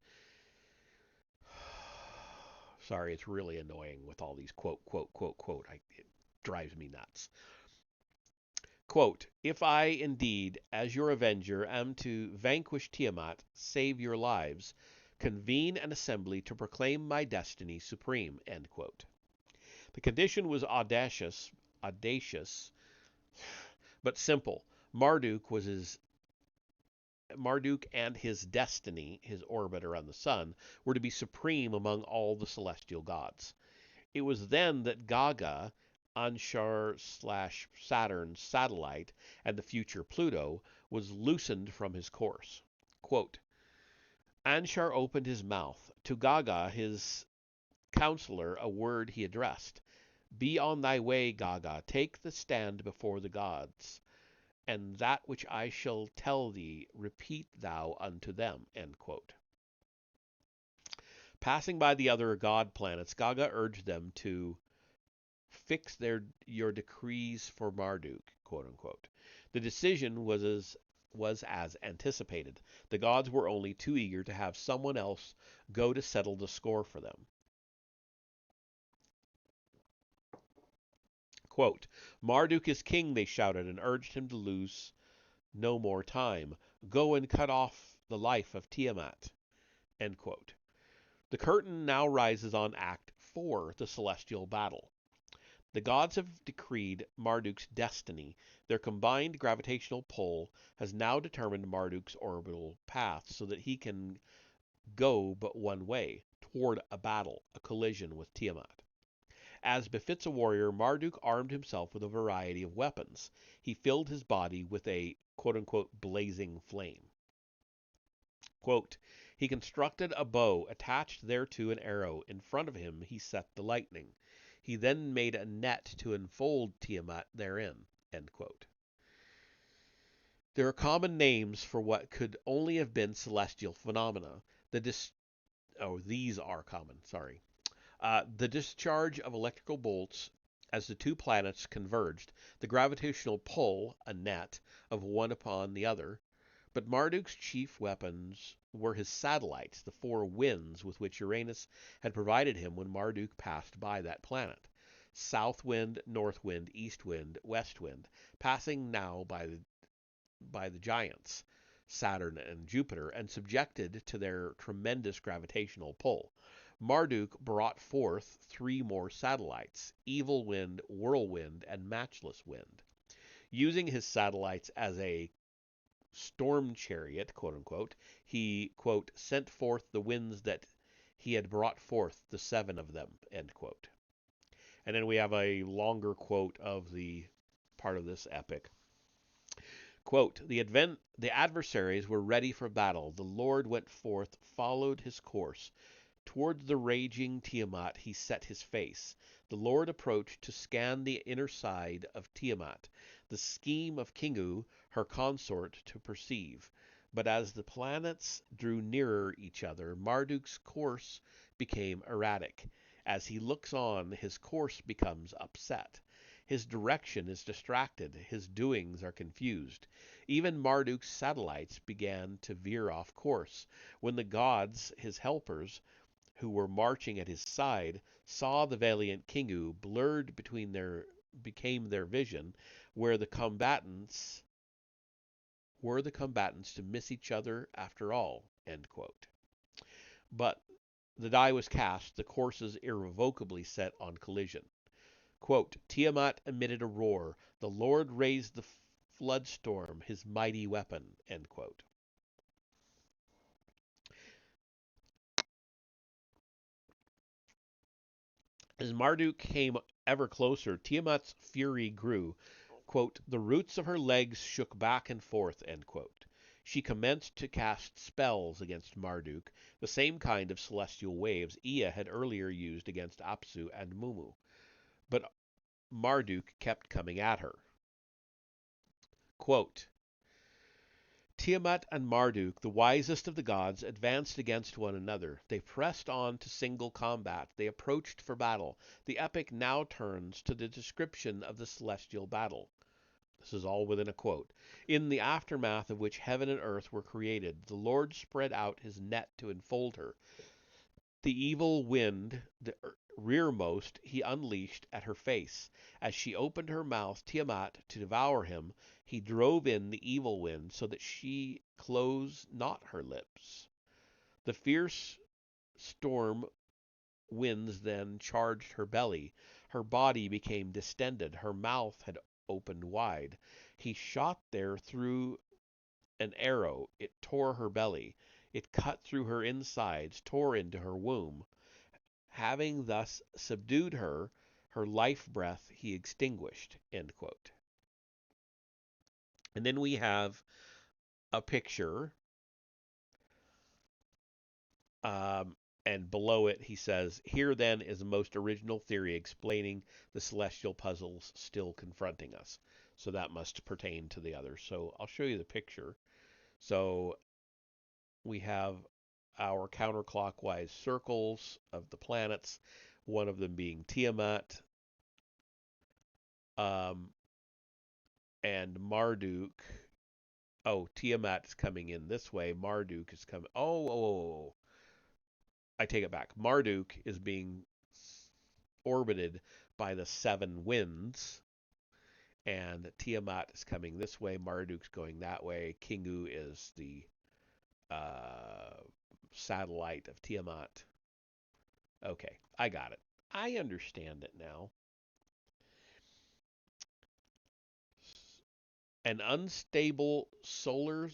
sorry, it's really annoying with all these quote, quote, quote, quote. It drives me nuts. Quote, if I indeed, as your avenger, am to vanquish Tiamat, save your lives, convene an assembly to proclaim my destiny supreme, end quote. The condition was audacious, but simple. Marduk and his destiny, his orbit around the sun, were to be supreme among all the celestial gods. It was then that Gaga, Anshar/Saturn's satellite and the future Pluto, was loosened from his course. Quote, Anshar opened his mouth. To Gaga, his counselor, a word he addressed. Be on thy way, Gaga, take the stand before the gods, and that which I shall tell thee, repeat thou unto them. End quote. Passing by the other god planets, Gaga urged them to fix your decrees for Marduk, quote unquote. The decision was as anticipated. The gods were only too eager to have someone else go to settle the score for them. Quote, Marduk is king, they shouted, and urged him to lose no more time. Go and cut off the life of Tiamat. End quote. The curtain now rises on Act 4, the celestial battle. The gods have decreed Marduk's destiny. Their combined gravitational pull has now determined Marduk's orbital path so that he can go but one way, toward a battle, a collision with Tiamat. As befits a warrior, Marduk armed himself with a variety of weapons. He filled his body with a quote-unquote blazing flame. Quote, he constructed a bow, attached thereto an arrow. In front of him he set the lightning. He then made a net to enfold Tiamat therein. End quote. There are common names for what could only have been celestial phenomena. These are common, sorry. The discharge of electrical bolts as the two planets converged, the gravitational pull, a net, of one upon the other. But Marduk's chief weapons were his satellites, the four winds with which Uranus had provided him when Marduk passed by that planet. South wind, north wind, east wind, west wind, passing now by the giants, Saturn and Jupiter, and subjected to their tremendous gravitational pull. Marduk brought forth three more satellites, Evil Wind, Whirlwind, and Matchless Wind. Using his satellites as a storm chariot, quote unquote, he, quote, sent forth the winds that he had brought forth, the seven of them, end quote. And then we have a longer quote of the part of this epic. Quote, the adversaries were ready for battle. The Lord went forth, followed his course. Toward the raging Tiamat he set his face. The Lord approached to scan the inner side of Tiamat, the scheme of Kingu, her consort, to perceive. But as the planets drew nearer each other, Marduk's course became erratic. As he looks on, his course becomes upset. His direction is distracted, his doings are confused. Even Marduk's satellites began to veer off course. When the gods, his helpers, who were marching at his side, saw the valiant Kingu, blurred became their vision, were the combatants to miss each other after all. End quote. But the die was cast, the courses irrevocably set on collision. Quote, Tiamat emitted a roar. The Lord raised the flood storm, his mighty weapon. End quote. As Marduk came ever closer, Tiamat's fury grew. Quote, the roots of her legs shook back and forth. End quote. She commenced to cast spells against Marduk, the same kind of celestial waves Ea had earlier used against Apsu and Mumu. But Marduk kept coming at her. Quote, Tiamat and Marduk, the wisest of the gods, advanced against one another. They pressed on to single combat. They approached for battle. The epic now turns to the description of the celestial battle. This is all within a quote. In the aftermath of which heaven and earth were created, the Lord spread out his net to enfold her. The evil wind, the rearmost, he unleashed at her face. As she opened her mouth, Tiamat, to devour him, he drove in the evil wind so that she closed not her lips. The fierce storm winds then charged her belly. Her body became distended. Her mouth had opened wide. He shot there through an arrow. It tore her belly. It cut through her insides, tore into her womb. Having thus subdued her, her life breath he extinguished. End quote. And then we have a picture, and below it he says, here then is a most original theory explaining the celestial puzzles still confronting us. So that must pertain to the others. So I'll show you the picture. So we have our counterclockwise circles of the planets, one of them being Tiamat, and Marduk. Oh, Tiamat's coming in this way. Marduk is coming. Oh. I take it back. Marduk is being orbited by the seven winds, and Tiamat is coming this way. Marduk's going that way. Kingu is the satellite of Tiamat. Okay, I got it. I understand it now. An unstable solar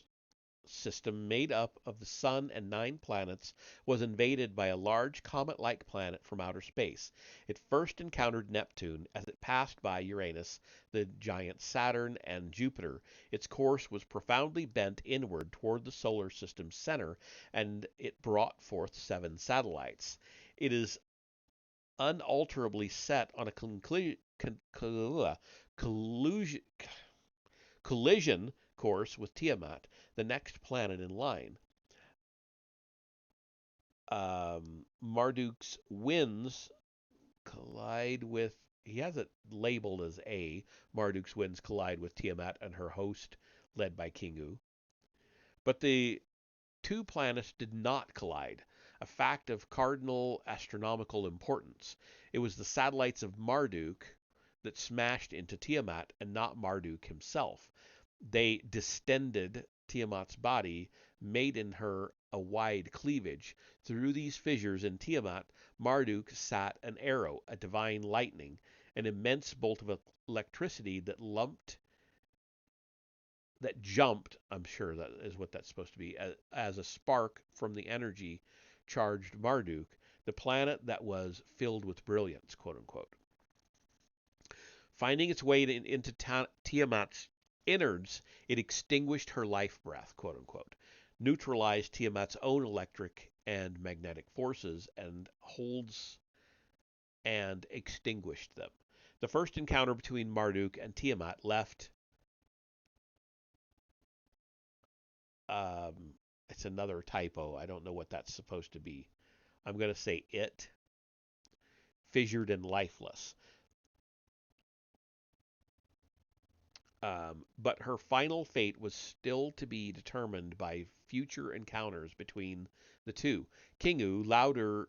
system made up of the Sun and 9 planets was invaded by a large comet-like planet from outer space. It first encountered Neptune as it passed by Uranus, the giant Saturn, and Jupiter. Its course was profoundly bent inward toward the solar system's center, and it brought forth 7 satellites. It is unalterably set on a collision course with Tiamat, the next planet in line. Marduk's winds collide with, he has it labeled as A. Marduk's winds collide with Tiamat and her host, led by Kingu. But the 2 planets did not collide, a fact of cardinal astronomical importance. It was the satellites of Marduk that smashed into Tiamat and not Marduk himself. They distended Tiamat's body, made in her a wide cleavage. Through these fissures in Tiamat, Marduk sat an arrow, a divine lightning, an immense bolt of electricity that jumped, I'm sure that is what that's supposed to be, as a spark from the energy charged Marduk, the planet that was filled with brilliance, quote unquote. Finding its way into Tiamat's innards, it extinguished her life breath, quote unquote, neutralized Tiamat's own electric and magnetic forces, and holds and extinguished them. The first encounter between Marduk and Tiamat left it's another typo. I don't know what that's supposed to be. I'm going to say it, fissured and lifeless. But her final fate was still to be determined by future encounters between the two. Kingu, louder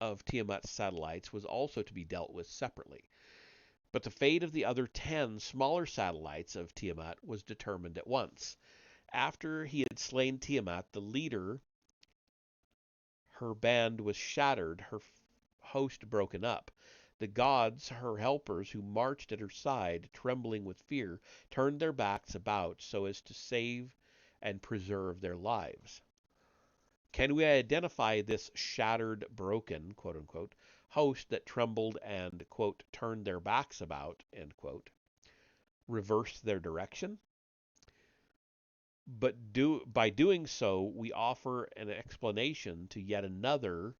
of Tiamat's satellites, was also to be dealt with separately. But the fate of the other 10 smaller satellites of Tiamat was determined at once. After he had slain Tiamat, the leader, her band was shattered, her host broken up. The gods, her helpers, who marched at her side, trembling with fear, turned their backs about so as to save and preserve their lives. Can we identify this shattered, broken, quote unquote, host that trembled and, quote, turned their backs about, end quote, reversed their direction? But by doing so, we offer an explanation to yet another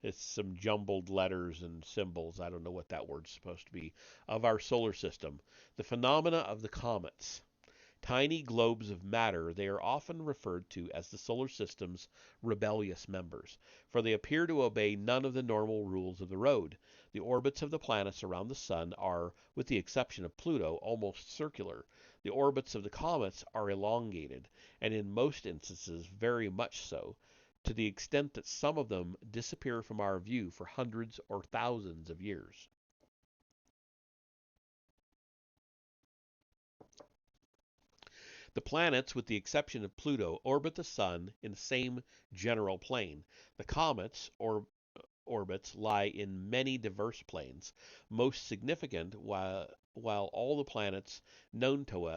it's some jumbled letters and symbols. I don't know what that word's supposed to be. Of our solar system. The phenomena of the comets. Tiny globes of matter, they are often referred to as the solar system's rebellious members, for they appear to obey none of the normal rules of the road. The orbits of the planets around the Sun are, with the exception of Pluto, almost circular. The orbits of the comets are elongated, and in most instances very much so, to the extent that some of them disappear from our view for hundreds or thousands of years. The planets, with the exception of Pluto, orbit the Sun in the same general plane. The comets, or orbits, lie in many diverse planes. Most significant, while all the planets known to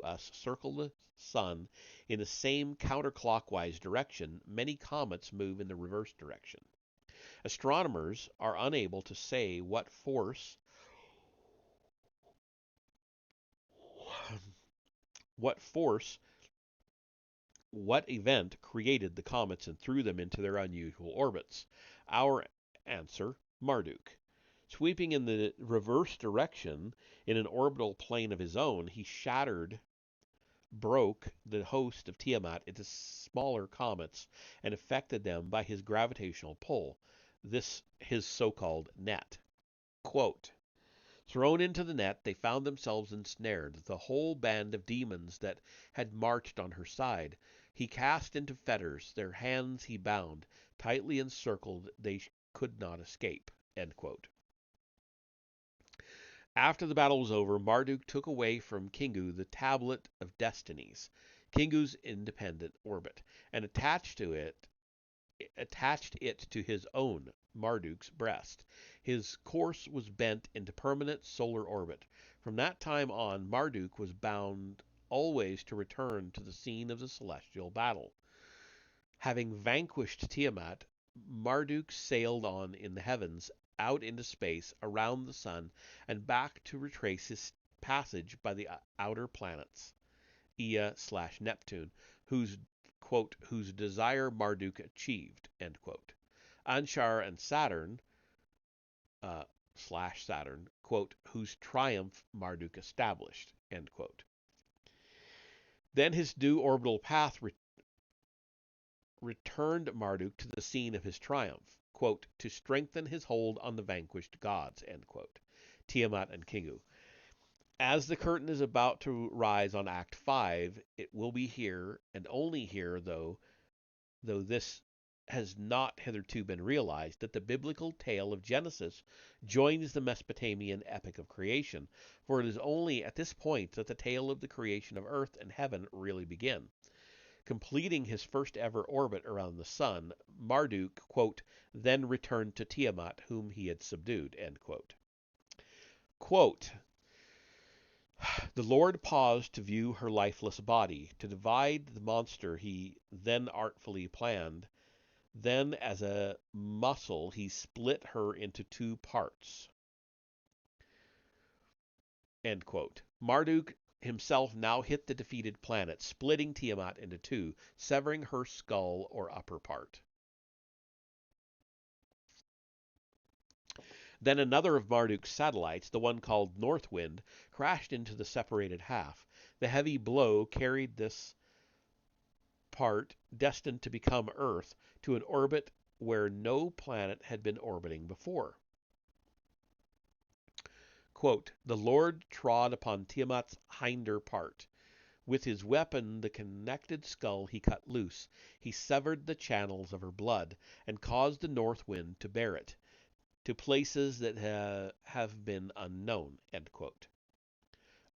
us circle the Sun in the same counterclockwise direction, many comets move in the reverse direction. Astronomers are unable to say what force what event created the comets and threw them into their unusual orbits. Our answer, Marduk. Sweeping in the reverse direction in an orbital plane of his own, he broke the host of Tiamat into smaller comets and affected them by his gravitational pull, this his so-called net. Quote, thrown into the net, they found themselves ensnared, the whole band of demons that had marched on her side. He cast into fetters, their hands he bound, tightly encircled, they could not escape. End quote. After the battle was over, Marduk took away from Kingu the Tablet of Destinies, Kingu's independent orbit, and attached it to his own Marduk's breast. His course was bent into permanent solar orbit. From that time on, Marduk was bound always to return to the scene of the celestial battle. Having vanquished Tiamat, Marduk sailed on in the heavens, out into space, around the sun, and back to retrace his passage by the outer planets, Ea/Neptune, whose desire Marduk achieved, end quote. Anshar and Saturn, /Saturn, quote, whose triumph Marduk established, end quote. Then his new orbital path returned Marduk to the scene of his triumph, quote, to strengthen his hold on the vanquished gods, end quote. Tiamat and Kingu. As the curtain is about to rise on Act 5, it will be here, and only here, though this has not hitherto been realized, that the biblical tale of Genesis joins the Mesopotamian epic of creation, for it is only at this point that the tale of the creation of earth and heaven really begin. Completing his first ever orbit around the sun, Marduk, quote, then returned to Tiamat, whom he had subdued, end quote. Quote, the Lord paused to view her lifeless body, to divide the monster he then artfully planned. Then, as a muscle, he split her into two parts. End quote. Marduk himself now hit the defeated planet, splitting Tiamat into two, severing her skull or upper part. Then another of Marduk's satellites, the one called Northwind, crashed into the separated half. The heavy blow carried this part, destined to become Earth, to an orbit where no planet had been orbiting before. Quote, the Lord trod upon Tiamat's hinder part. With his weapon, the connected skull, he cut loose. He severed the channels of her blood, and caused the north wind to bear it to places that have been unknown. End quote.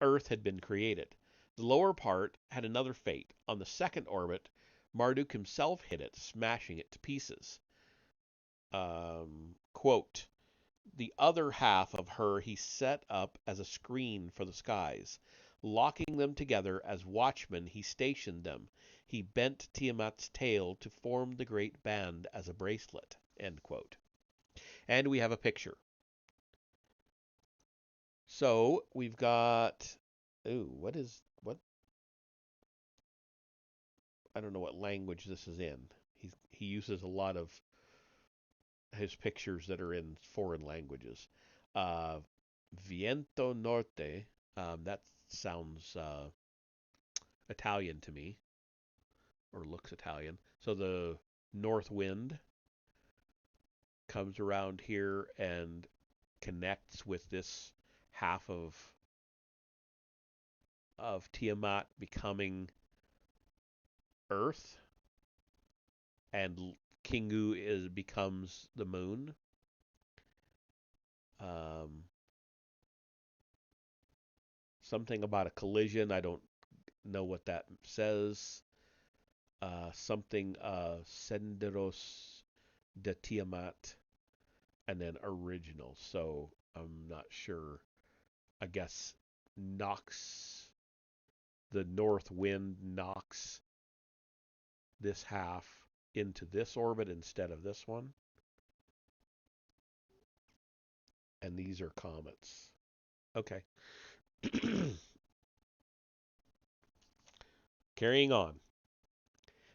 Earth had been created. The lower part had another fate. On the second orbit, Marduk himself hit it, smashing it to pieces. Quote, the other half of her he set up as a screen for the skies. Locking them together as watchmen, he stationed them. He bent Tiamat's tail to form the great band as a bracelet. End quote. And we have a picture. So we've got, what? I don't know what language this is in. He uses a lot of his pictures that are in foreign languages. Viento Norte, that sounds Italian to me, or looks Italian. So the north wind comes around here and connects with this half of Tiamat becoming Earth, and Kingu becomes the moon. Something about a collision. I don't know what that says. Something Senderos de Tiamat, and then original. So I'm not sure. I guess the north wind knocks this half into this orbit instead of this one. And these are comets. Okay. Carrying on.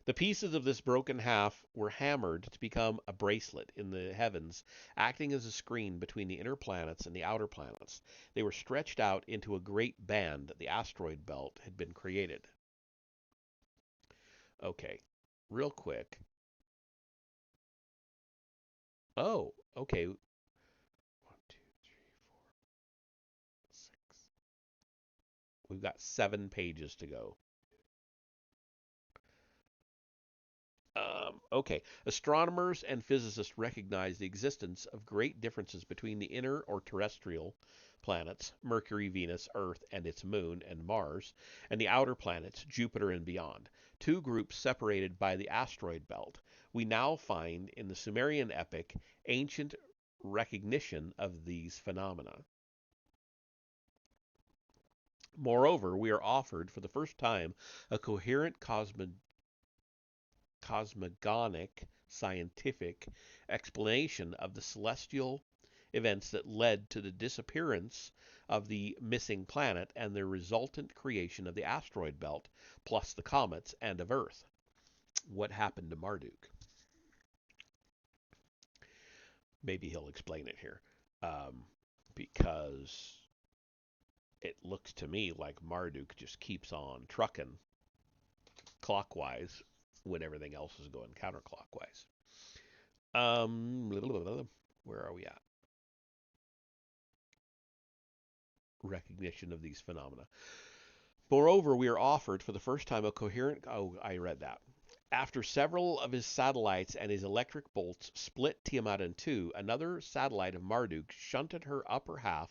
The pieces of this broken half were hammered to become a bracelet in the heavens, acting as a screen between the inner planets and the outer planets. They were stretched out into a great band. The asteroid belt had been created. Okay, real quick. Oh, okay. 1, 2, 3, 4, 6. We've got 7 pages to go. Okay. Astronomers and physicists recognize the existence of great differences between the inner or terrestrial planets, Mercury, Venus, Earth, and its moon, and Mars, and the outer planets, Jupiter and beyond, two groups separated by the asteroid belt. We now find in the Sumerian epic ancient recognition of these phenomena. Moreover, we are offered for the first time a coherent cosmogonic scientific explanation of the celestial events that led to the disappearance of the missing planet and the resultant creation of the asteroid belt, plus the comets, and of Earth. What happened to Marduk? Maybe he'll explain it here. Because it looks to me like Marduk just keeps on trucking clockwise when everything else is going counterclockwise. Where are we at? Recognition of these phenomena. Moreover, we are offered for the first time a coherent. Oh, I read that. After several of his satellites and his electric bolts split Tiamat in two, another satellite of Marduk shunted her upper half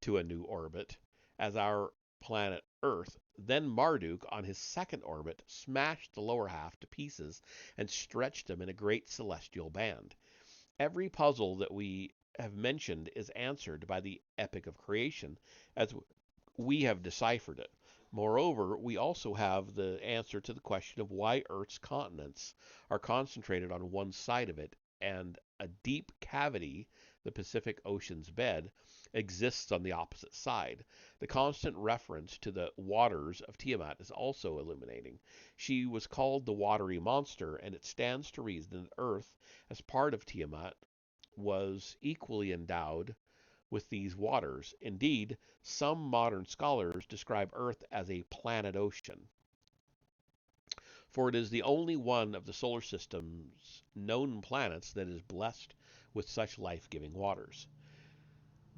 to a new orbit as our planet Earth. Then Marduk, on his second orbit, smashed the lower half to pieces and stretched them in a great celestial band. Every puzzle that we have mentioned is answered by the epic of creation, as we have deciphered it. Moreover, we also have the answer to the question of why Earth's continents are concentrated on one side of it, and a deep cavity, the Pacific Ocean's bed, exists on the opposite side. The constant reference to the waters of Tiamat is also illuminating. She was called the watery monster, and it stands to reason that Earth, as part of Tiamat, was equally endowed with these waters. Indeed, some modern scholars describe Earth as a planet ocean, for it is the only one of the solar system's known planets that is blessed with such life giving waters.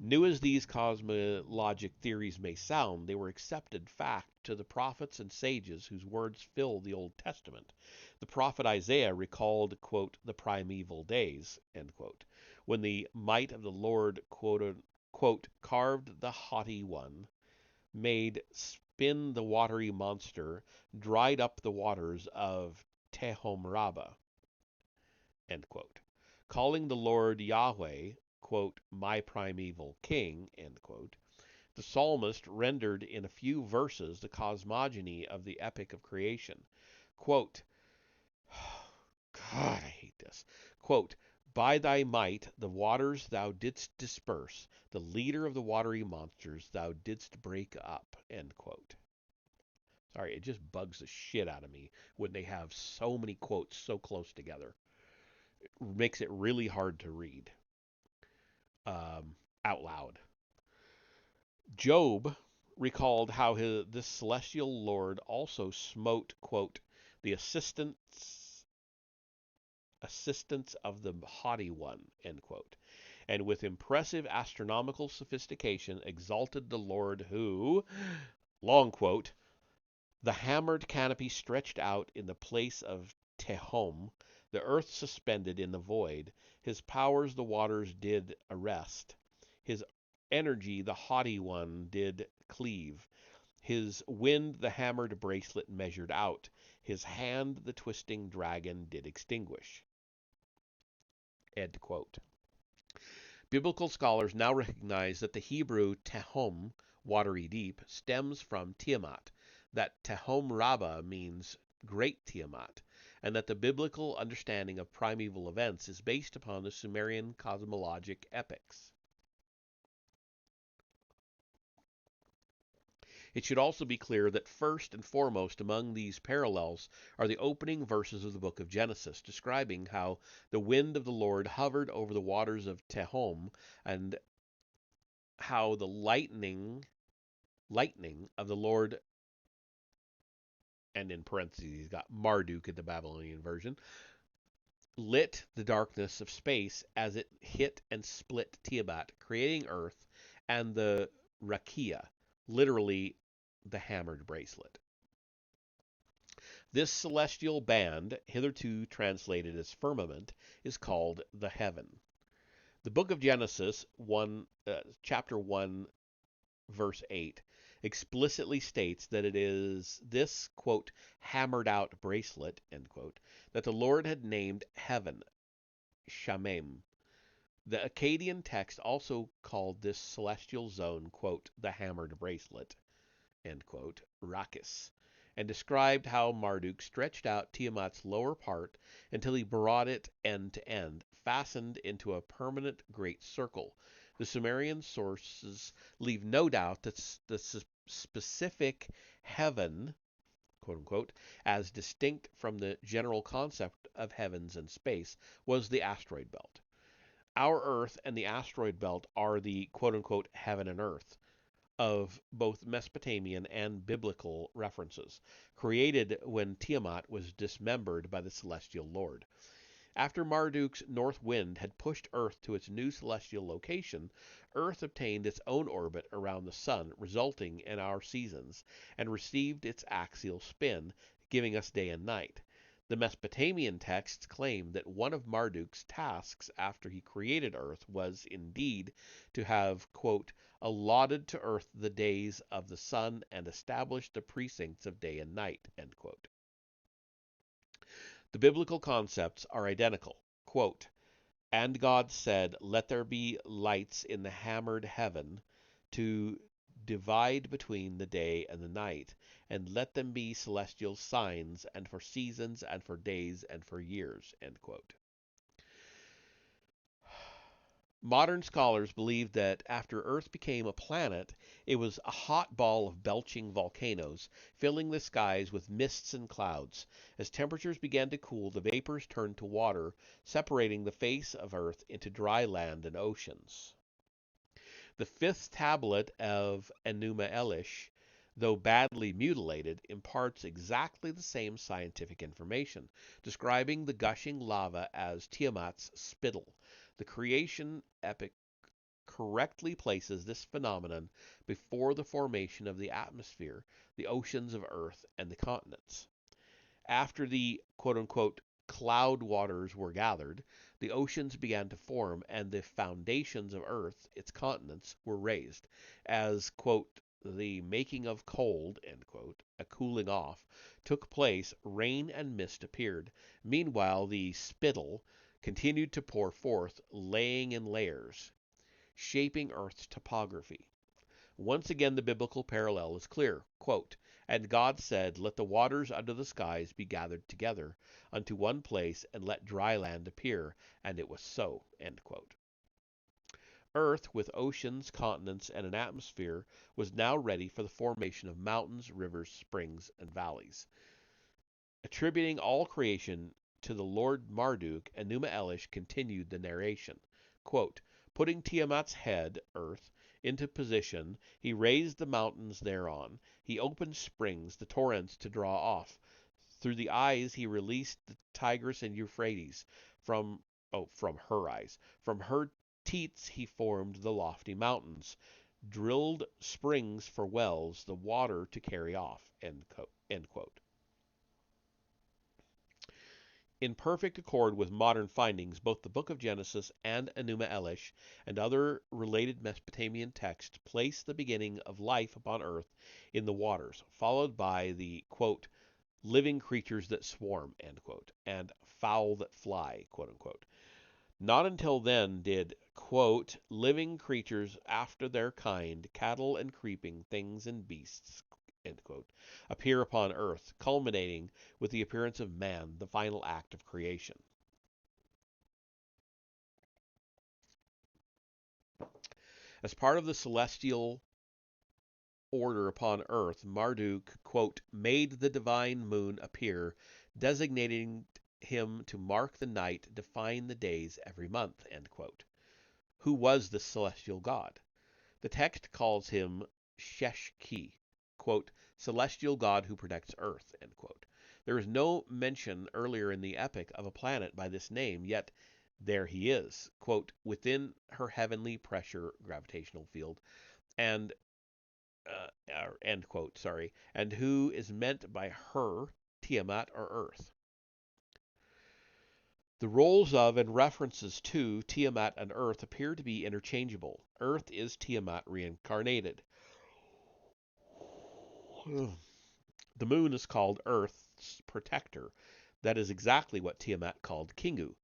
New as these cosmologic theories may sound, they were accepted fact to the prophets and sages whose words fill the Old Testament. The prophet Isaiah recalled, quote, the primeval days, end quote, when the might of the Lord, quote, carved the haughty one, made spin the watery monster, dried up the waters of Tehom end quote. Calling the Lord Yahweh, quote, my primeval king, end quote, the psalmist rendered in a few verses the cosmogony of the epic of creation. Quote, God, I hate this. Quote, by thy might the waters thou didst disperse, the leader of the watery monsters thou didst break up, end quote. Sorry, it just bugs the shit out of me when they have so many quotes so close together. It makes it really hard to read out loud. Job recalled how this celestial lord also smote, quote, the assistance of the haughty one, end quote, and with impressive astronomical sophistication exalted the Lord who, long quote, the hammered canopy stretched out in the place of Tehom, the earth suspended in the void, his powers the waters did arrest, his energy the haughty one did cleave, his wind the hammered bracelet measured out, his hand the twisting dragon did extinguish. End quote. Biblical scholars now recognize that the Hebrew Tehom, watery deep, stems from Tiamat, that Tehom Rabbah means great Tiamat, and that the biblical understanding of primeval events is based upon the Sumerian cosmologic epics. It should also be clear that first and foremost among these parallels are the opening verses of the book of Genesis, describing how the wind of the Lord hovered over the waters of Tehom, and how the lightning of the Lord, and in parentheses he's got Marduk in the Babylonian version, lit the darkness of space as it hit and split Tiamat, creating Earth and the Rakia, literally the hammered bracelet. This celestial band, hitherto translated as firmament, is called the heaven. The book of Genesis, chapter 1, verse 8, explicitly states that it is this, quote, hammered out bracelet, end quote, that the Lord had named heaven, Shamem. The Akkadian text also called this celestial zone, quote, the hammered bracelet, end quote, Rakis, and described how Marduk stretched out Tiamat's lower part until he brought it end to end, fastened into a permanent great circle. The Sumerian sources leave no doubt that the specific heaven, quote unquote, as distinct from the general concept of heavens and space, was the asteroid belt. Our Earth and the asteroid belt are the quote unquote heaven and earth of both Mesopotamian and biblical references, created when Tiamat was dismembered by the celestial lord. After Marduk's north wind had pushed Earth to its new celestial location, Earth obtained its own orbit around the Sun, resulting in our seasons, and received its axial spin, giving us day and night. The Mesopotamian texts claim that one of Marduk's tasks after he created Earth was indeed to have, quote, allotted to Earth the days of the sun and established the precincts of day and night, end quote. The biblical concepts are identical. Quote, and God said, let there be lights in the hammered heaven to divide between the day and the night, and let them be celestial signs, and for seasons, and for days, and for years, end quote. Modern scholars believe that after Earth became a planet, it was a hot ball of belching volcanoes, filling the skies with mists and clouds. As temperatures began to cool, the vapors turned to water, separating the face of Earth into dry land and oceans. The fifth tablet of Enuma Elish, though badly mutilated, imparts exactly the same scientific information, describing the gushing lava as Tiamat's spittle. The creation epic correctly places this phenomenon before the formation of the atmosphere, the oceans of Earth, and the continents. After the quote-unquote cloud waters were gathered, the oceans began to form, and the foundations of Earth, its continents, were raised. As, quote, the making of cold, end quote, a cooling off, took place, rain and mist appeared. Meanwhile, the spittle continued to pour forth, laying in layers, shaping Earth's topography. Once again, the biblical parallel is clear. Quote, and God said, let the waters under the skies be gathered together unto one place, and let dry land appear. And it was so. End quote. Earth, with oceans, continents, and an atmosphere, was now ready for the formation of mountains, rivers, springs, and valleys. Attributing all creation to the Lord Marduk, Enuma Elish continued the narration. Quote, putting Tiamat's head, Earth, into position, he raised the mountains thereon. He opened springs, the torrents to draw off. Through the eyes he released the Tigris and Euphrates. From her eyes. From her teats he formed the lofty mountains, drilled springs for wells, the water to carry off. End quote. In perfect accord with modern findings, both the Book of Genesis and Enuma Elish and other related Mesopotamian texts place the beginning of life upon earth in the waters, followed by the, quote, living creatures that swarm, end quote, and fowl that fly, quote unquote. Not until then did, quote, living creatures after their kind, cattle and creeping things and beasts, end quote, appear upon earth, culminating with the appearance of man, the final act of creation. As part of the celestial order upon earth, Marduk, quote, made the divine moon appear, designating him to mark the night, define the days every month, end quote. Who was this celestial god? The text calls him Sheshki, quote, celestial god who protects earth, end quote. There is no mention earlier in the epic of a planet by this name, yet there he is, quote, within her heavenly pressure gravitational field, end quote, and who is meant by her, Tiamat or Earth. The roles of and references to Tiamat and Earth appear to be interchangeable. Earth is Tiamat reincarnated. The moon is called Earth's protector. That is exactly what Tiamat called Kingu,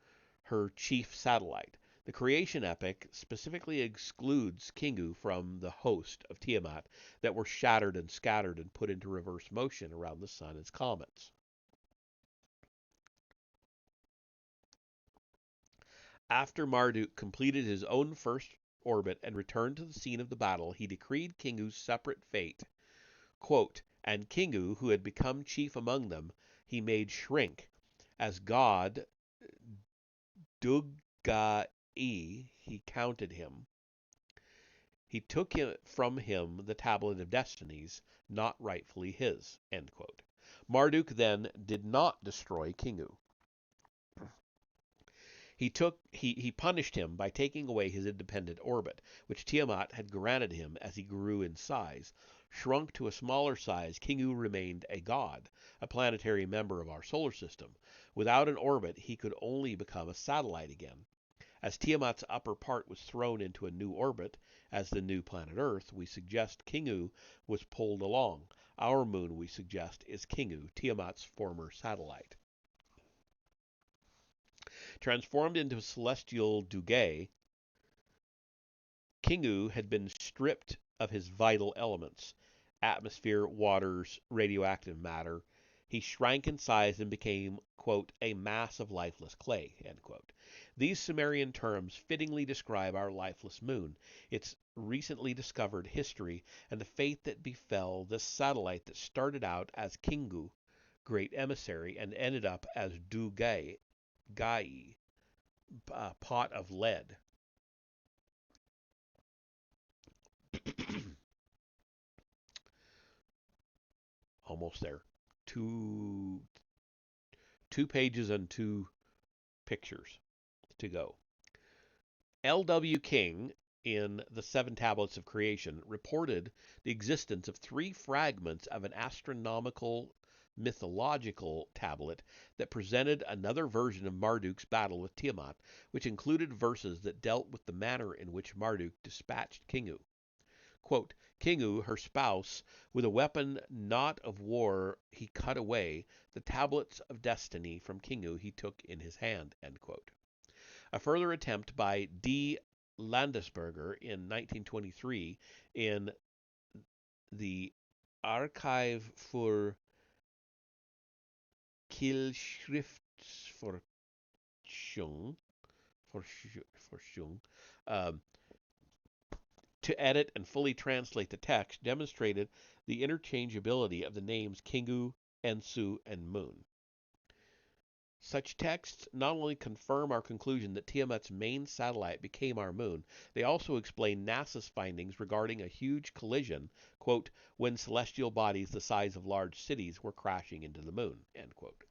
her chief satellite. The creation epic specifically excludes Kingu from the host of Tiamat that were shattered and scattered and put into reverse motion around the sun as comets. After Marduk completed his own first orbit and returned to the scene of the battle, he decreed Kingu's separate fate. Quote, and Kingu, who had become chief among them, he made shrink. As god Dugai, he counted him. He took from him the tablet of destinies, not rightfully his. End quote. Marduk then did not destroy Kingu. He punished him by taking away his independent orbit, which Tiamat had granted him as he grew in size. Shrunk to a smaller size, Kingu remained a god, a planetary member of our solar system. Without an orbit, he could only become a satellite again. As Tiamat's upper part was thrown into a new orbit, as the new planet Earth, we suggest Kingu was pulled along. Our moon, we suggest, is Kingu, Tiamat's former satellite. Transformed into celestial Dugai, Kingu had been stripped of his vital elements atmosphere, waters, radioactive matter. He shrank in size and became, quote, a mass of lifeless clay, end quote. These Sumerian terms fittingly describe our lifeless moon, its recently discovered history, and the fate that befell this satellite that started out as Kingu, great emissary, and ended up as Dugai, Gai, pot of lead. Almost there. Two pages and two pictures to go. L.W. King, in The Seven Tablets of Creation, reported the existence of 3 fragments of an astronomical mythological tablet that presented another version of Marduk's battle with Tiamat, which included verses that dealt with the manner in which Marduk dispatched Kingu. Quote, Kingu, her spouse, with a weapon not of war he cut away, the tablets of destiny from Kingu he took in his hand, end quote. A further attempt by D. Landesberger in 1923 in the Archive für Kirchenschriftforschung, to edit and fully translate the text demonstrated the interchangeability of the names Kingu, Ensu, and Moon. Such texts not only confirm our conclusion that Tiamat's main satellite became our moon, they also explain NASA's findings regarding a huge collision, quote, when celestial bodies the size of large cities were crashing into the moon, end quote.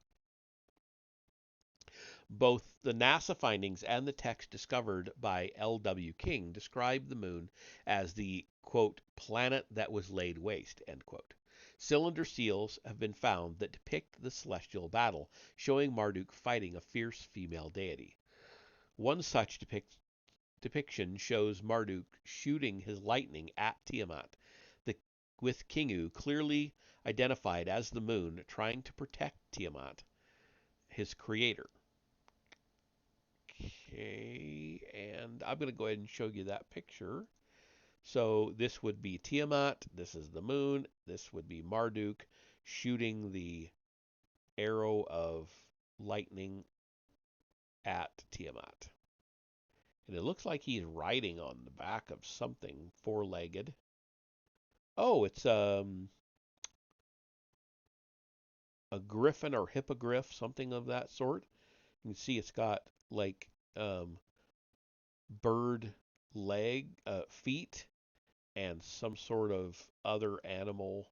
Both the NASA findings and the text discovered by L.W. King describe the moon as the, quote, planet that was laid waste, end quote. Cylinder seals have been found that depict the celestial battle, showing Marduk fighting a fierce female deity. One such depiction shows Marduk shooting his lightning at Tiamat, with Kingu clearly identified as the moon trying to protect Tiamat, his creator. Okay, and I'm going to go ahead and show you that picture. So this would be Tiamat, this is the moon, this would be Marduk shooting the arrow of lightning at Tiamat. And it looks like he's riding on the back of something, 4-legged. Oh, it's a griffin or hippogriff, something of that sort. You can see it's got like bird feet and some sort of other animal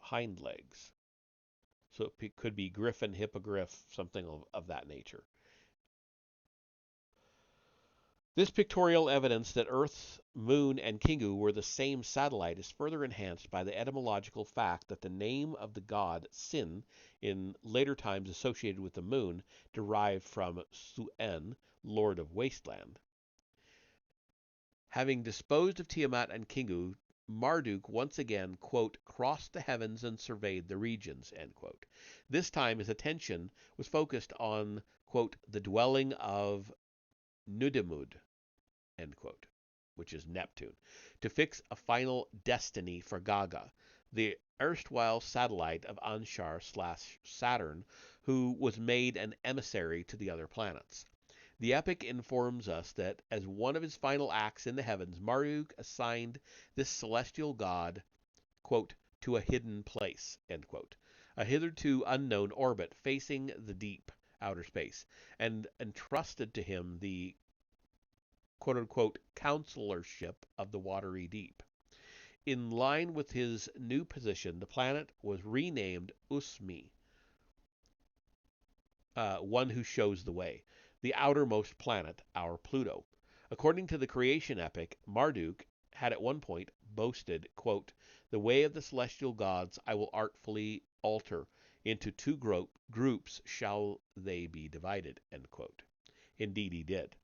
hind legs. So it could be griffin, hippogriff, something of that nature. This pictorial evidence that Earth, Moon, and Kingu were the same satellite is further enhanced by the etymological fact that the name of the god Sin, in later times associated with the moon, derived from Suen, Lord of Wasteland. Having disposed of Tiamat and Kingu, Marduk once again, quote, crossed the heavens and surveyed the regions, end quote. This time his attention was focused on, quote, the dwelling of Nudimud, end quote, which is Neptune, to fix a final destiny for Gaga, the erstwhile satellite of Anshar/Saturn, who was made an emissary to the other planets. The epic informs us that as one of his final acts in the heavens, Marduk assigned this celestial god, quote, to a hidden place, end quote, a hitherto unknown orbit facing the deep outer space, and entrusted to him the quote unquote counselorship of the watery deep. In line with his new position, the planet was renamed Usmi, one who shows the way, the outermost planet, our Pluto. According to the creation epic, Marduk had at one point boasted, quote, the way of the celestial gods I will artfully alter. Into two groups shall they be divided, end quote. Indeed he did.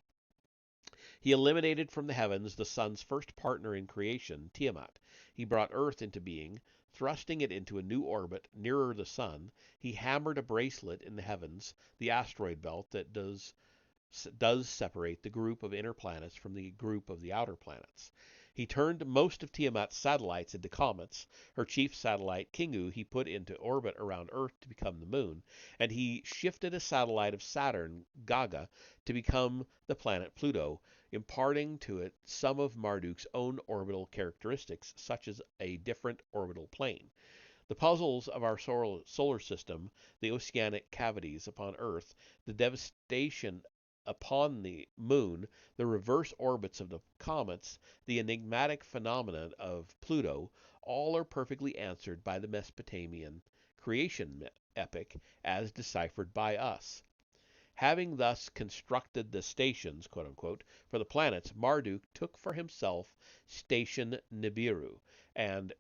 He eliminated from the heavens the sun's first partner in creation, Tiamat. He brought Earth into being, thrusting it into a new orbit nearer the sun. He hammered a bracelet in the heavens, the asteroid belt that does separate the group of inner planets from the group of the outer planets. He turned most of Tiamat's satellites into comets. Her chief satellite, Kingu, he put into orbit around Earth to become the moon, and he shifted a satellite of Saturn, Gaga, to become the planet Pluto, imparting to it some of Marduk's own orbital characteristics, such as a different orbital plane. The puzzles of our solar system, the oceanic cavities upon Earth, the devastation upon the moon, the reverse orbits of the comets, the enigmatic phenomena of Pluto, all are perfectly answered by the Mesopotamian creation epic as deciphered by us. Having thus constructed the stations, quote unquote, for the planets, Marduk took for himself station Nibiru and,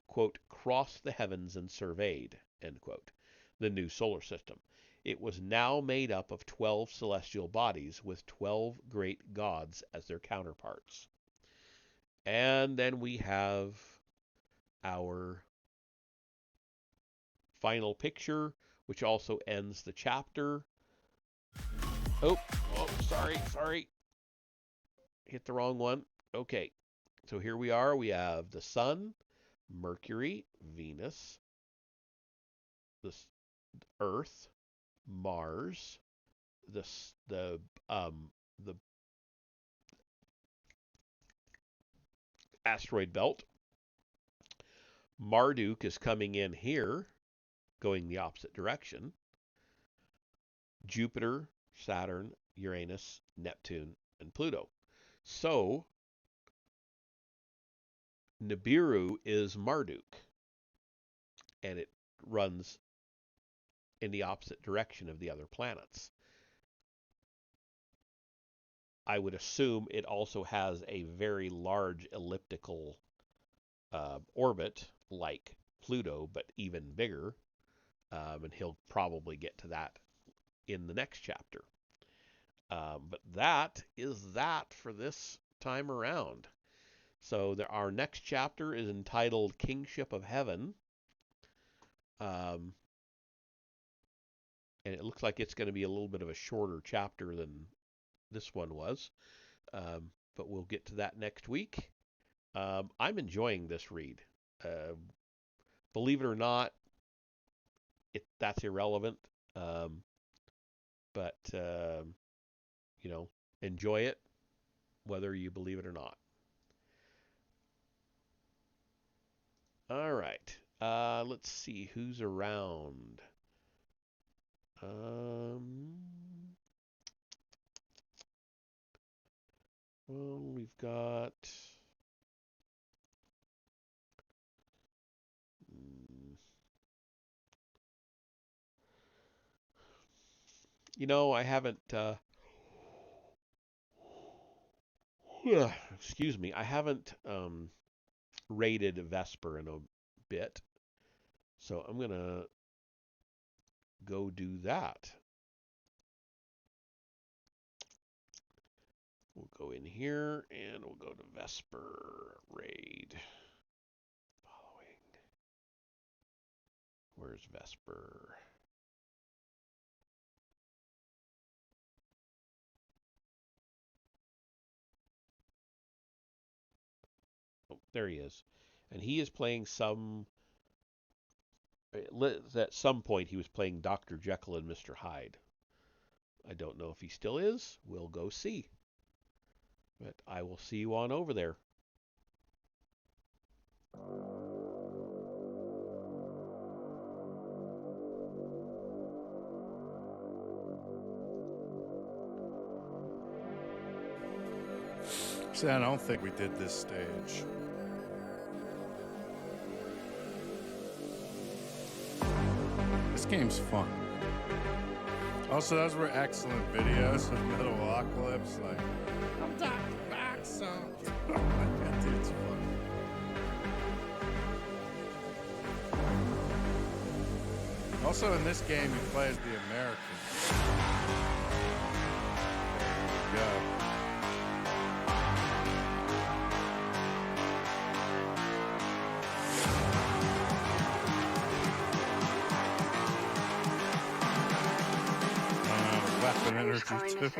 quote, crossed the heavens and surveyed, end quote, the new solar system. It was now made up of 12 celestial bodies with 12 great gods as their counterparts. And then we have our final picture, which also ends the chapter. Oh, sorry. Hit the wrong one. Okay, so here we are. We have the Sun, Mercury, Venus, the Earth, Mars, the asteroid belt. Marduk is coming in here, going the opposite direction. Jupiter, Saturn, Uranus, Neptune, and Pluto. So Nibiru is Marduk, and it runs in the opposite direction of the other planets. I would assume it also has a very large elliptical orbit like Pluto, but even bigger. And he'll probably get to that in the next chapter. But that is that for this time around. So our next chapter is entitled Kingship of Heaven. And it looks like it's going to be a little bit of a shorter chapter than this one was. But we'll get to that next week. I'm enjoying this read. Believe it or not, that's irrelevant. But enjoy it, whether you believe it or not. All right. Let's see who's around. Well, we've got. I haven't. Excuse me. I haven't rated Vesper in a bit, so I'm gonna go do that. We'll go in here and we'll go to Vesper raid. Following. Where's Vesper? Oh, there he is. And he is playing at some point he was playing Dr. Jekyll and Mr. Hyde. I don't know if he still is. We'll go see. But I will see you on over there. See, I don't think we did this stage. This game's fun. Also, those were excellent videos of Metalocalypse. Like, I'm Dr. Maxim. Oh my god, dude, it's fun. Also, in this game, you play as the Americans. There we go. Weapon energy too.